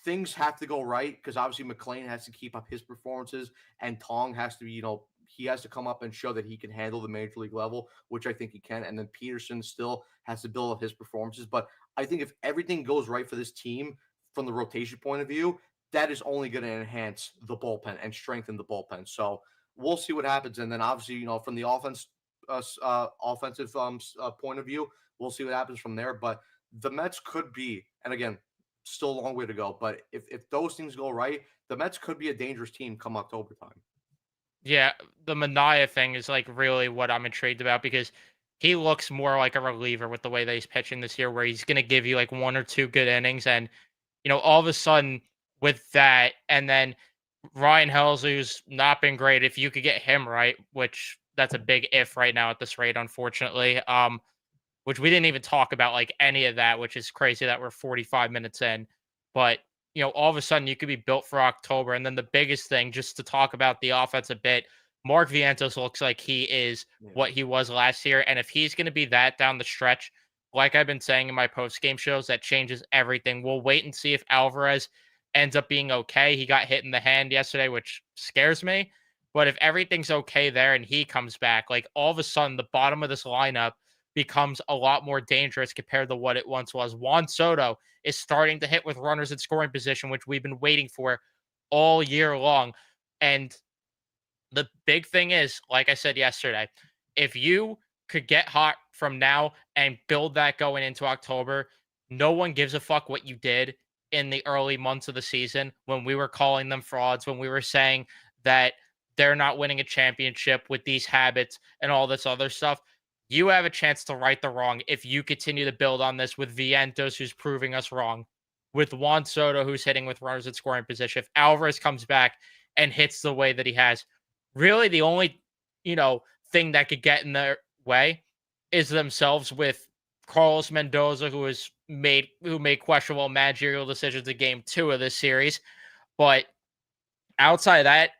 things have to go right because obviously McLean has to keep up his performances and Tong has to be, he has to come up and show that he can handle the major league level, which I think he can. And then Peterson still has to build up his performances. But I think if everything goes right for this team from the rotation point of view, that is only going to enhance the bullpen and strengthen the bullpen. So we'll see what happens. And then obviously, from the offensive point of view, we'll see what happens from there. But the Mets could be, and again, still a long way to go. But if those things go right, the Mets could be a dangerous team come October time. Yeah, the Mania thing is like really what I'm intrigued about because he looks more like a reliever with the way that he's pitching this year, where he's going to give you like one or two good innings, and all of a sudden with that, and then Ryan Helsley, who's not been great, if you could get him right, which that's a big if right now at this rate, unfortunately. Which we didn't even talk about like any of that, which is crazy that we're 45 minutes in. But, all of a sudden you could be built for October. And then the biggest thing, just to talk about the offense a bit, Mark Vientos looks like he is Yeah. what he was last year. And if he's going to be that down the stretch, like I've been saying in my post game shows, that changes everything. We'll wait and see if Alvarez ends up being okay. He got hit in the hand yesterday, which scares me. But if everything's okay there and he comes back, like all of a sudden the bottom of this lineup becomes a lot more dangerous compared to what it once was. Juan Soto is starting to hit with runners in scoring position, which we've been waiting for all year long. And the big thing is, like I said yesterday, if you could get hot from now and build that going into October, no one gives a fuck what you did in the early months of the season when we were calling them frauds, when we were saying that they're not winning a championship with these habits and all this other stuff. You have a chance to right the wrong if you continue to build on this with Vientos, who's proving us wrong, with Juan Soto, who's hitting with runners at scoring position. If Alvarez comes back and hits the way that he has, really the only, thing that could get in their way is themselves with Carlos Mendoza, who made questionable managerial decisions in game 2 of this series. But outside of that,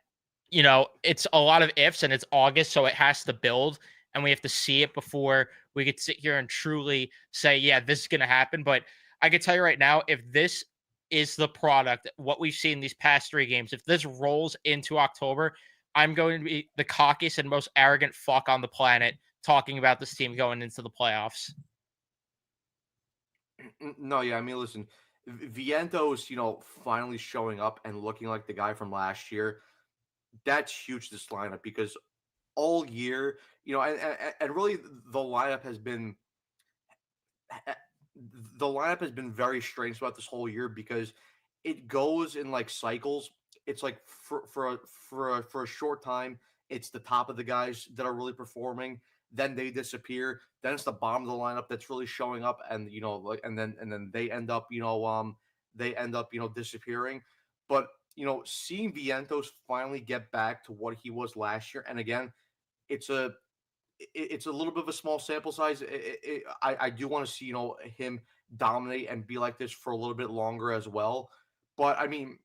it's a lot of ifs and it's August, so it has to build and we have to see it before we could sit here and truly say, yeah, this is going to happen. But I can tell you right now, if this is the product, what we've seen these past 3 games, if this rolls into October, I'm going to be the cockiest and most arrogant fuck on the planet talking about this team going into the playoffs. No, yeah, I mean, listen, Vientos, finally showing up and looking like the guy from last year. That's huge, this lineup, because all year, and really the lineup has been very strange throughout this whole year because it goes in like cycles. It's like for a short time, it's the top of the guys that are really performing. Then they disappear. Then it's the bottom of the lineup that's really showing up, and like, and then they end up disappearing. But seeing Vientos finally get back to what he was last year, and again, it's a it's a little bit of a small sample size. I do want to see him dominate and be like this for a little bit longer as well. But I mean,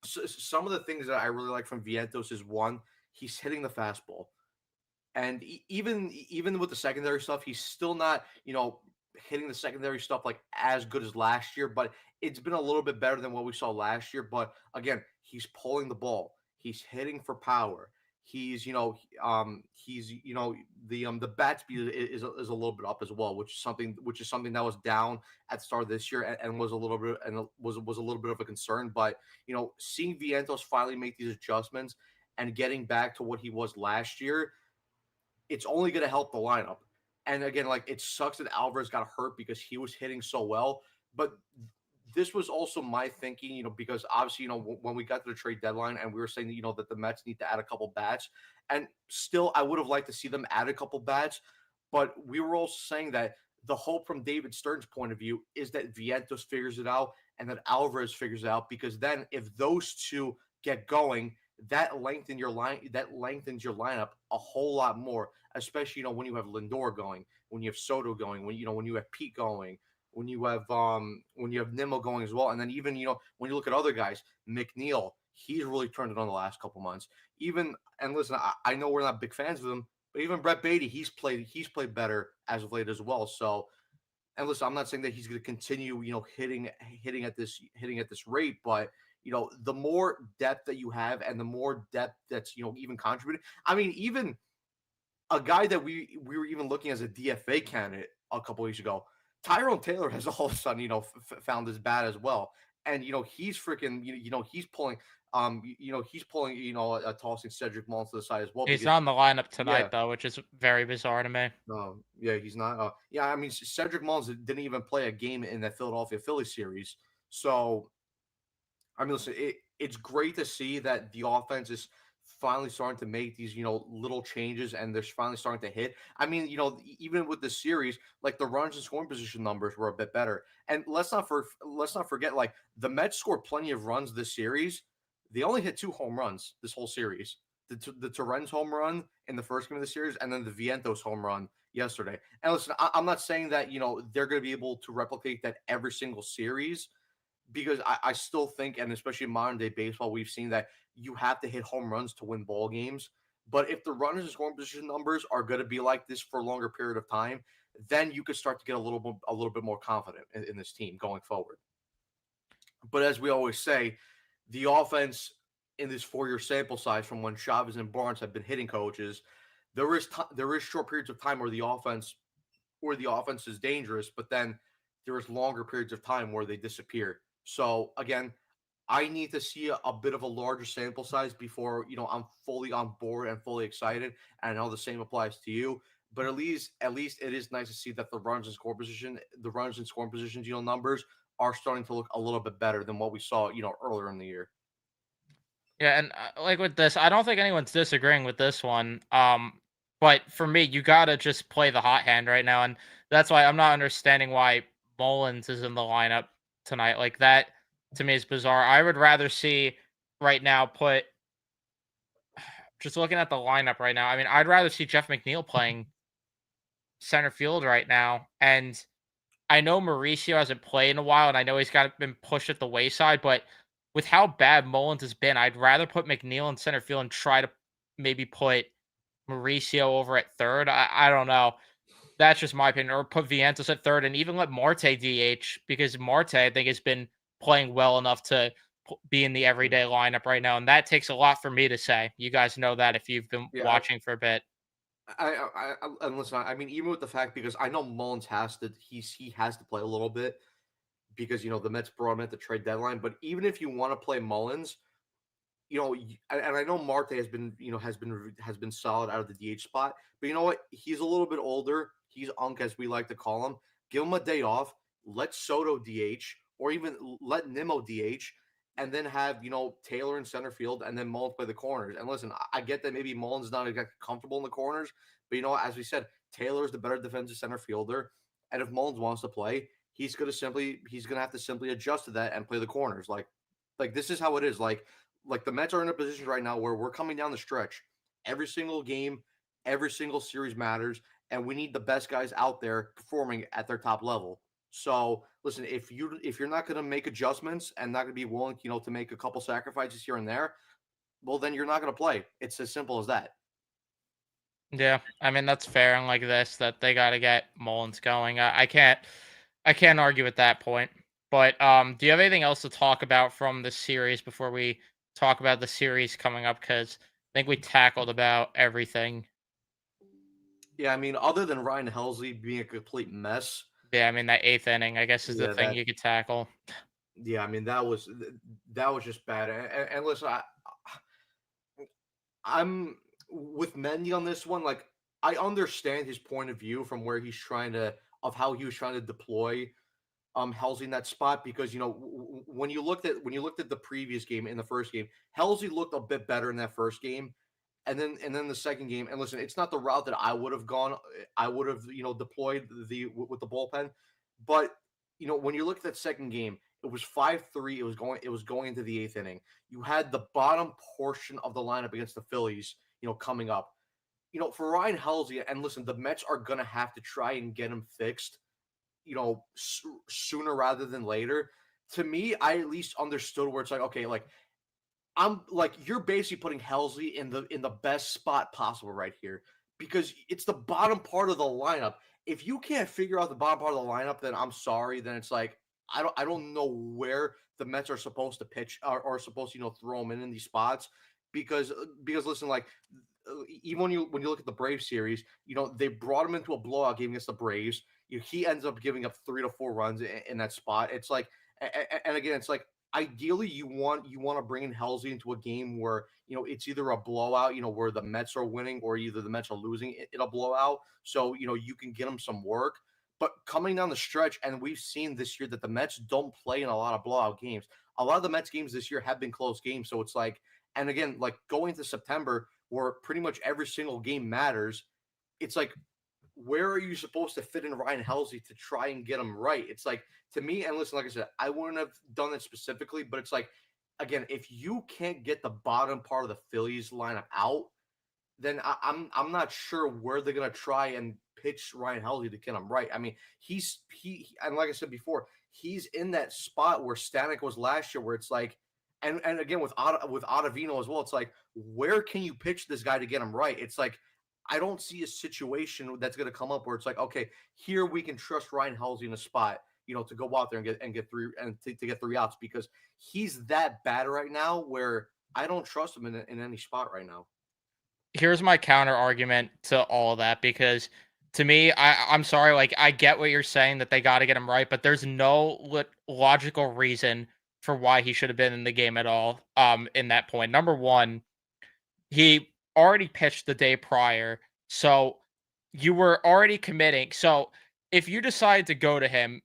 some of the things that I really like from Vientos is, one, he's hitting the fastball, and even with the secondary stuff, he's still not hitting the secondary stuff like as good as last year, but it's been a little bit better than what we saw last year. But again, he's pulling the ball, he's hitting for power. He's the bat speed is a little bit up as well, which is something that was down at the start of this year, and was a little bit was a little bit of a concern. But seeing Vientos finally make these adjustments and getting back to what he was last year, it's only going to help the lineup. And again, like, it sucks that Alvarez got hurt because he was hitting so well. But this was also my thinking, because obviously, when we got to the trade deadline and we were saying that, that the Mets need to add a couple bats, and still I would have liked to see them add a couple bats. But we were also saying that the hope from David Stern's point of view is that Vientos figures it out and that Alvarez figures it out, because then if those two get going, that lengthens your lineup a whole lot more, especially when you have Lindor going, when you have Soto going, when you have Pete going, when you have Nimmo going as well. And then even when you look at other guys, McNeil, he's really turned it on the last couple months. Even, and listen, I know we're not big fans of him, but even Brett Beatty, he's played better as of late as well. So, and listen, I'm not saying that he's going to continue, hitting at this rate, but the more depth that you have, and the more depth that's even contributing. I mean, even a guy that we were even looking as a DFA candidate a couple weeks ago, Tyrone Taylor has all of a sudden found his bat as well. and he's freaking he's pulling he's pulling tossing Cedric Mullins to the side as well He's because not in the lineup yeah. tonight though, which is very bizarre to me. Yeah, he's not. Yeah, I mean, Cedric Mullins didn't even play a game in that Philadelphia Phillies series. So, I mean, listen, it's great to see that the offense is finally starting to make these, little changes, and they're finally starting to hit. I mean, even with the series, like the runs and scoring position numbers were a bit better. And let's not forget, like the Mets scored plenty of runs this series. They only hit 2 home runs this whole series. The Torrens home run in the first game of the series, and then the Vientos home run yesterday. And listen, I'm not saying that they're going to be able to replicate that every single series, because I still think, and especially in modern day baseball, we've seen that you have to hit home runs to win ball games. But if the runners and scoring position numbers are going to be like this for a longer period of time, then you could start to get a little bit more confident in this team going forward. But as we always say, the offense in this 4 year sample size from when Chavez and Barnes have been hitting coaches, there is short periods of time where the offense is dangerous, but then there is longer periods of time where they disappear. So again, I need to see a bit of a larger sample size before I'm fully on board and fully excited. And I know the same applies to you. But at least it is nice to see that the runs and scoring positions, numbers are starting to look a little bit better than what we saw, earlier in the year. Yeah, and like with this, I don't think anyone's disagreeing with this one. But for me, you gotta just play the hot hand right now, and that's why I'm not understanding why Mullins is in the lineup tonight. Like that to me is bizarre. I would rather see right now put just looking at the lineup right now. I mean, I'd rather see Jeff McNeil playing center field right now, and I know Mauricio hasn't played in a while, and I know he's been pushed at the wayside, but with how bad Mullins has been, I'd rather put McNeil in center field and try to maybe put Mauricio over at third. I don't know. That's just my opinion. Or put Vientos at third and even let Marte DH because Marte, I think, has been playing well enough to be in the everyday lineup right now. And that takes a lot for me to say. You guys know that if you've been Yeah, watching for a bit. and listen, I mean, even with the fact, because I know Mullins he has to play a little bit because the Mets brought him at the trade deadline. But even if you want to play Mullins, and I know Marte has been solid out of the DH spot, but you know what? He's a little bit older. He's Unk, as we like to call him. Give him a day off. Let Soto DH, or even let Nimmo DH, and then have Taylor in center field, and then Mullins play the corners. And listen, I get that maybe Mullins not exactly comfortable in the corners, but as we said, Taylor's the better defensive center fielder, and if Mullins wants to play, he's gonna have to simply adjust to that and play the corners. Like this is how it is. Like the Mets are in a position right now where we're coming down the stretch. Every single game, every single series matters, and we need the best guys out there performing at their top level. So listen, if you're not going to make adjustments and not going to be willing, to make a couple sacrifices here and there, well, then you're not going to play. It's as simple as that. Yeah, I mean that's fair. And like this, that they got to get Mullins going. I can't argue with that point. But do you have anything else to talk about from the series before we talk about the series coming up? Because I think we tackled about everything. Yeah, I mean, other than Ryan Helsley being a complete mess, Yeah, I mean that eighth inning, I guess, is the yeah, thing you could tackle. yeah, I mean, that was just bad. And listen, I'm with Mendy on this one. Like, I understand his point of view from where he's trying to of how he was trying to deploy Halsey in that spot, because when you looked at the previous game in the first game, Halsey looked a bit better in that first game, and then the second game. And listen, it's not the route that I would have gone. I would have deployed with the bullpen, but when you look at that second game, it was 5-3. It was going into the eighth inning. You had the bottom portion of the lineup against the Phillies, coming up. For Ryan Halsey, and listen, the Mets are gonna have to try and get him fixed sooner rather than later. To me, I at least understood where it's like, okay, like I'm like you're basically putting Helsley in the best spot possible right here, because it's the bottom part of the lineup. If you can't figure out the bottom part of the lineup, then I'm sorry. Then it's like I don't know where the Mets are supposed to pitch, or supposed to throw them in these spots, because listen, like even when you look at the Braves series, they brought him into a blowout game against the Braves. He ends up giving up 3 to 4 runs in that spot. It's like, and again, it's like ideally you want to bring in Halsey into a game where it's either a blowout, where the Mets are winning, or either the Mets are losing in a blowout. So you can get them some work. But coming down the stretch, and we've seen this year that the Mets don't play in a lot of blowout games. A lot of the Mets games this year have been close games. So it's like, and again, like going into September, where pretty much every single game matters, it's like, where are you supposed to fit in Ryan Helsley to try and get him right? It's like, to me, and listen, like I said, I wouldn't have done it specifically, but it's like, again, if you can't get the bottom part of the Phillies lineup out, then I'm not sure where they're gonna try and pitch Ryan Helsley to get him right. I mean, and like I said before, he's in that spot where Stanek was last year, where it's like, and again with Ottavino as well, it's like, where can you pitch this guy to get him right? It's like, I don't see a situation that's going to come up where it's like, okay, here we can trust Ryan Helsley in a spot, to go out there and get three and to get 3 outs, because he's that bad right now where I don't trust him in any spot right now. Here's my counter argument to all of that, because to me, I'm sorry, like I get what you're saying that they got to get him right, but there's no logical reason for why he should have been in the game at all. In that point, number one, he already pitched the day prior, so you were already committing. So if you decide to go to him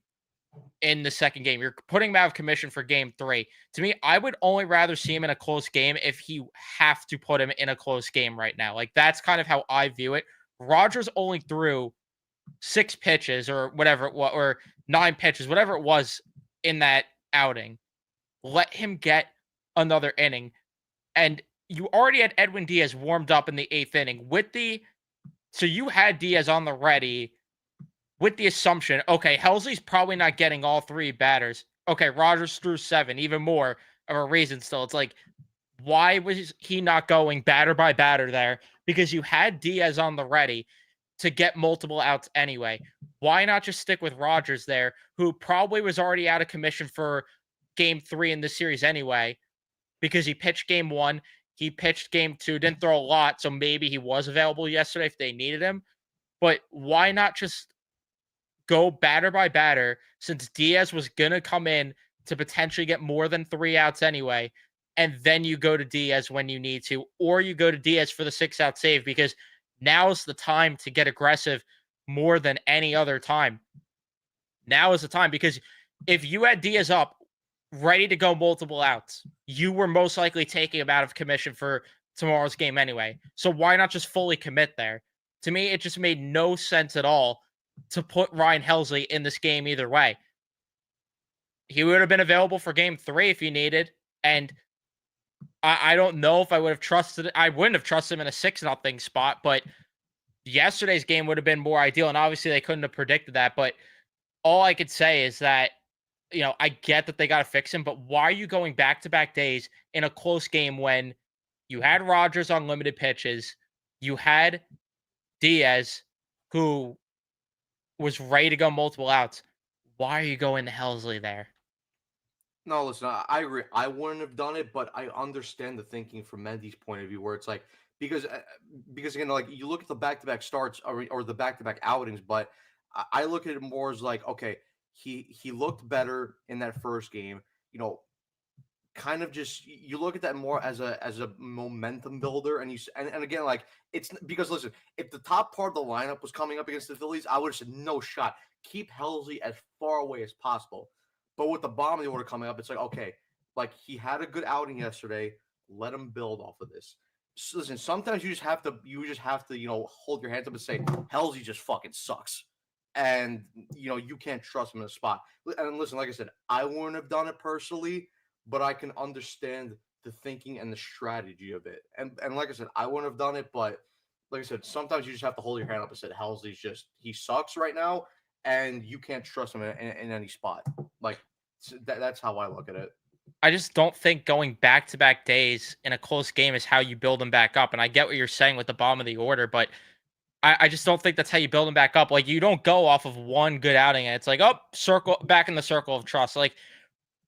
in the second game, you're putting him out of commission for game three. To me, I would only rather see him in a close game if he have to put him in a close game right now. Like that's kind of how I view it. Rogers only threw 6 pitches or whatever it was, or 9 pitches, whatever it was in that outing. Let him get another inning. And you already had Edwin Diaz warmed up in the 8th inning so you had Diaz on the ready with the assumption, okay, Helsley's probably not getting all 3 batters. Okay, Rogers threw 7, even more of a reason still. It's like, why was he not going batter by batter there? Because you had Diaz on the ready to get multiple outs anyway. Why not just stick with Rogers there, who probably was already out of commission for game 3 in the series anyway, because he pitched game 1, he pitched game 2, didn't throw a lot, so maybe he was available yesterday if they needed him. But why not just go batter by batter, since Diaz was going to come in to potentially get more than 3 outs anyway, and then you go to Diaz when you need to, or you go to Diaz for the 6-out save, because now's the time to get aggressive more than any other time. Now is the time, because if you had Diaz up, ready to go multiple outs, you were most likely taking him out of commission for tomorrow's game anyway. So why not just fully commit there? To me, it just made no sense at all to put Ryan Helsley in this game either way. He would have been available for game 3 if you needed. And I don't know if I would have trusted. I wouldn't have trusted him in a 6-0 spot, but yesterday's game would have been more ideal. And obviously they couldn't have predicted that. But all I could say is that, I get that they got to fix him, but why are you going back-to-back days in a close game when you had Rogers on limited pitches, you had Diaz, who was ready to go multiple outs? Why are you going to Helsley there? No, listen, I agree. I wouldn't have done it, but I understand the thinking from Mendy's point of view, where it's like, because again, like you look at the back-to-back starts, or the back-to-back outings, but I look at it more as like, okay, he looked better in that first game, kind of just, you look at that more as a momentum builder, and and again, like, it's because, listen, if the top part of the lineup was coming up against the Phillies, I would have said no shot, keep Helsley as far away as possible. But with the bottom of the order coming up, it's like, okay, like, he had a good outing yesterday, let him build off of this. So, listen, sometimes you just have to hold your hands up and say Helsley just fucking sucks, and you can't trust him in a spot. And listen, like I said, I wouldn't have done it personally, but I can understand the thinking and the strategy of it. And like I said, I wouldn't have done it, but like I said, sometimes you just have to hold your hand up and say he sucks right now, and you can't trust him in any spot. Like, that's how I look at it. I just don't think going back-to-back days in a close game is how you build them back up. And I get what you're saying with the bottom of the order, but I just don't think that's how you build them back up. Like, you don't go off of one good outing and it's like, oh, circle back in the circle of trust. Like,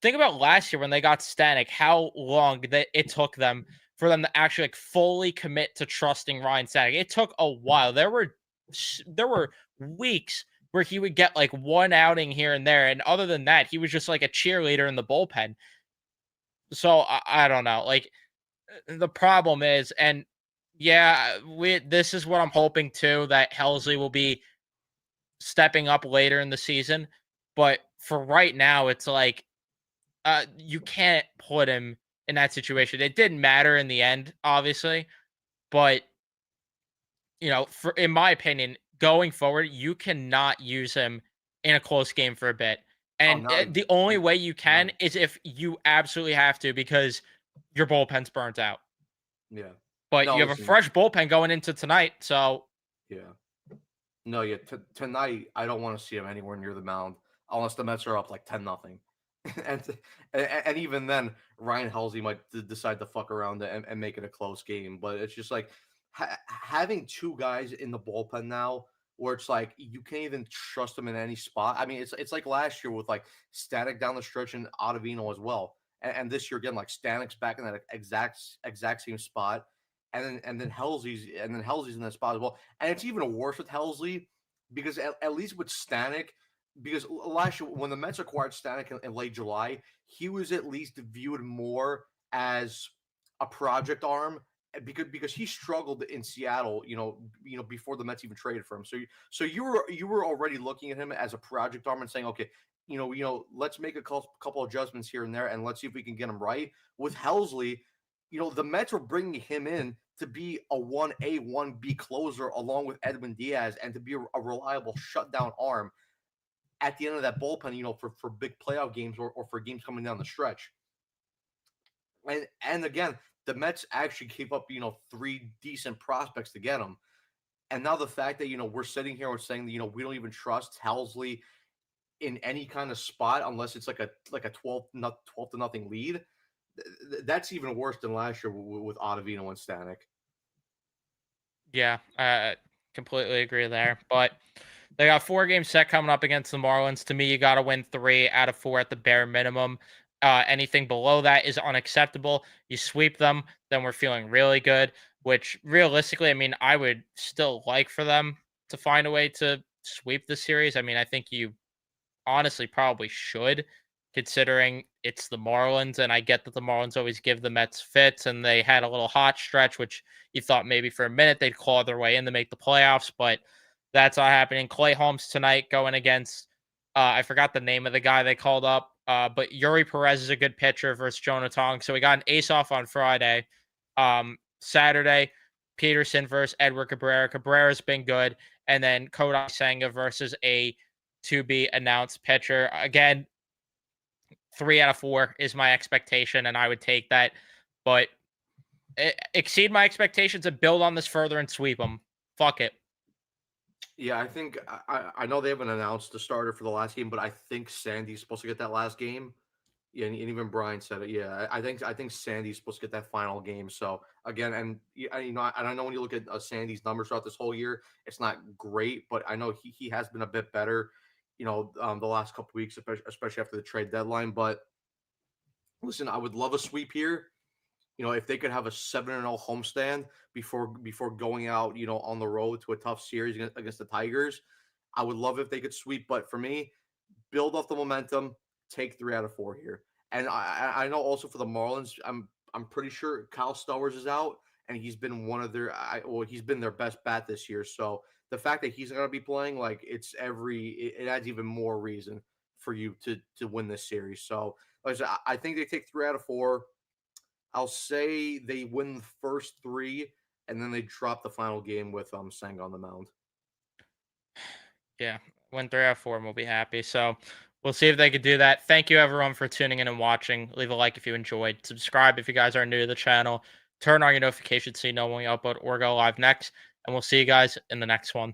think about last year when they got Stanek, how long that it took them for them to actually like fully commit to trusting Ryan Stanek. It took a while. There were weeks where he would get like one outing here and there, and other than that, he was just like a cheerleader in the bullpen. So I don't know. Like the problem is, and yeah, we this is what I'm hoping too, that Helsley will be stepping up later in the season. But for right now, it's like you can't put him in that situation. It didn't matter in the end, obviously, but for in my opinion, going forward, you cannot use him in a close game for a bit. Oh, And not the only and way you no, can is if you absolutely have to because your bullpen's burnt out. yeah. But No, you have a listen, fresh bullpen going into tonight, so yeah. No, yeah. Tonight, I don't want to see him anywhere near the mound unless the Mets are up like 10-0. and, and even then, Ryan Halsey might decide to fuck around and make it a close game. But it's just like having two guys in the bullpen now, where it's like you can't even trust them in any spot. I mean, it's like last year with like Static down the stretch and Ottavino as well, and this year again like Static's back in that exact same spot, and then Halsey's in that spot as well, and it's even worse with Helsley because at least with Stanek, because last year when the Mets acquired Stanek in late July, he was at least viewed more as a project arm because he struggled in Seattle, before the Mets even traded for him. So you were already looking at him as a project arm and saying, okay, let's make a couple adjustments here and there, and let's see if we can get him right. With Helsley, the Mets were bringing him in to be a 1A, 1B closer along with Edwin Diaz and to be a reliable shutdown arm at the end of that bullpen, for big playoff games or for games coming down the stretch. And again, the Mets actually gave up, three decent prospects to get him. And now the fact that, we're sitting here and saying that, we don't even trust Helsley in any kind of spot unless it's like a 12 to nothing lead. That's even worse than last year with Ottavino and Stanek. yeah, completely agree there. But they got 4 games set coming up against the Marlins. To me, you got to win 3 out of 4 at the bare minimum. Anything below that is unacceptable. You sweep them, then we're feeling really good. Which realistically, I mean, I would still like for them to find a way to sweep the series. I mean, I think you honestly probably should, considering it's the Marlins. And I get that the Marlins always give the Mets fits, and they had a little hot stretch, which you thought maybe for a minute they'd claw their way in to make the playoffs, but that's not happening. Clay Holmes tonight going against, I forgot the name of the guy they called up, but Yuri Perez is a good pitcher versus Jonah Tong. So we got an ace off on Friday. Saturday, Peterson versus Edward Cabrera. Cabrera's been good. And then Kodai Senga versus a to be announced pitcher. Again, 3 out of 4 is my expectation, and I would take that. But exceed my expectations and build on this further and sweep them. Fuck it. Yeah, I think I know they haven't announced the starter for the last game, but I think Sandy's supposed to get that last game. Yeah, and even Brian said it. Yeah, I think Sandy's supposed to get that final game. So again, and and I know when you look at Sandy's numbers throughout this whole year, it's not great, but I know he has been a bit better. The last couple weeks, especially after the trade deadline. But listen, I would love a sweep here. If they could have a 7-0 homestand before going out, on the road to a tough series against the Tigers, I would love if they could sweep. But for me, build off the momentum, take 3 out of 4 here. And I know also for the Marlins, I'm pretty sure Kyle Stowers is out, and he's been he's been their best bat this year. So the fact that he's going to be playing, like it adds even more reason for you to win this series. So like I said, I think they take 3 out of 4. I'll say they win the first three, and then they drop the final game with Sang on the mound. Yeah, win 3 out of 4 and we'll be happy. So we'll see if they could do that. Thank you everyone for tuning in and watching. Leave a like if you enjoyed. Subscribe if you guys are new to the channel. Turn on your notifications so you know when we upload or go live next. And we'll see you guys in the next one.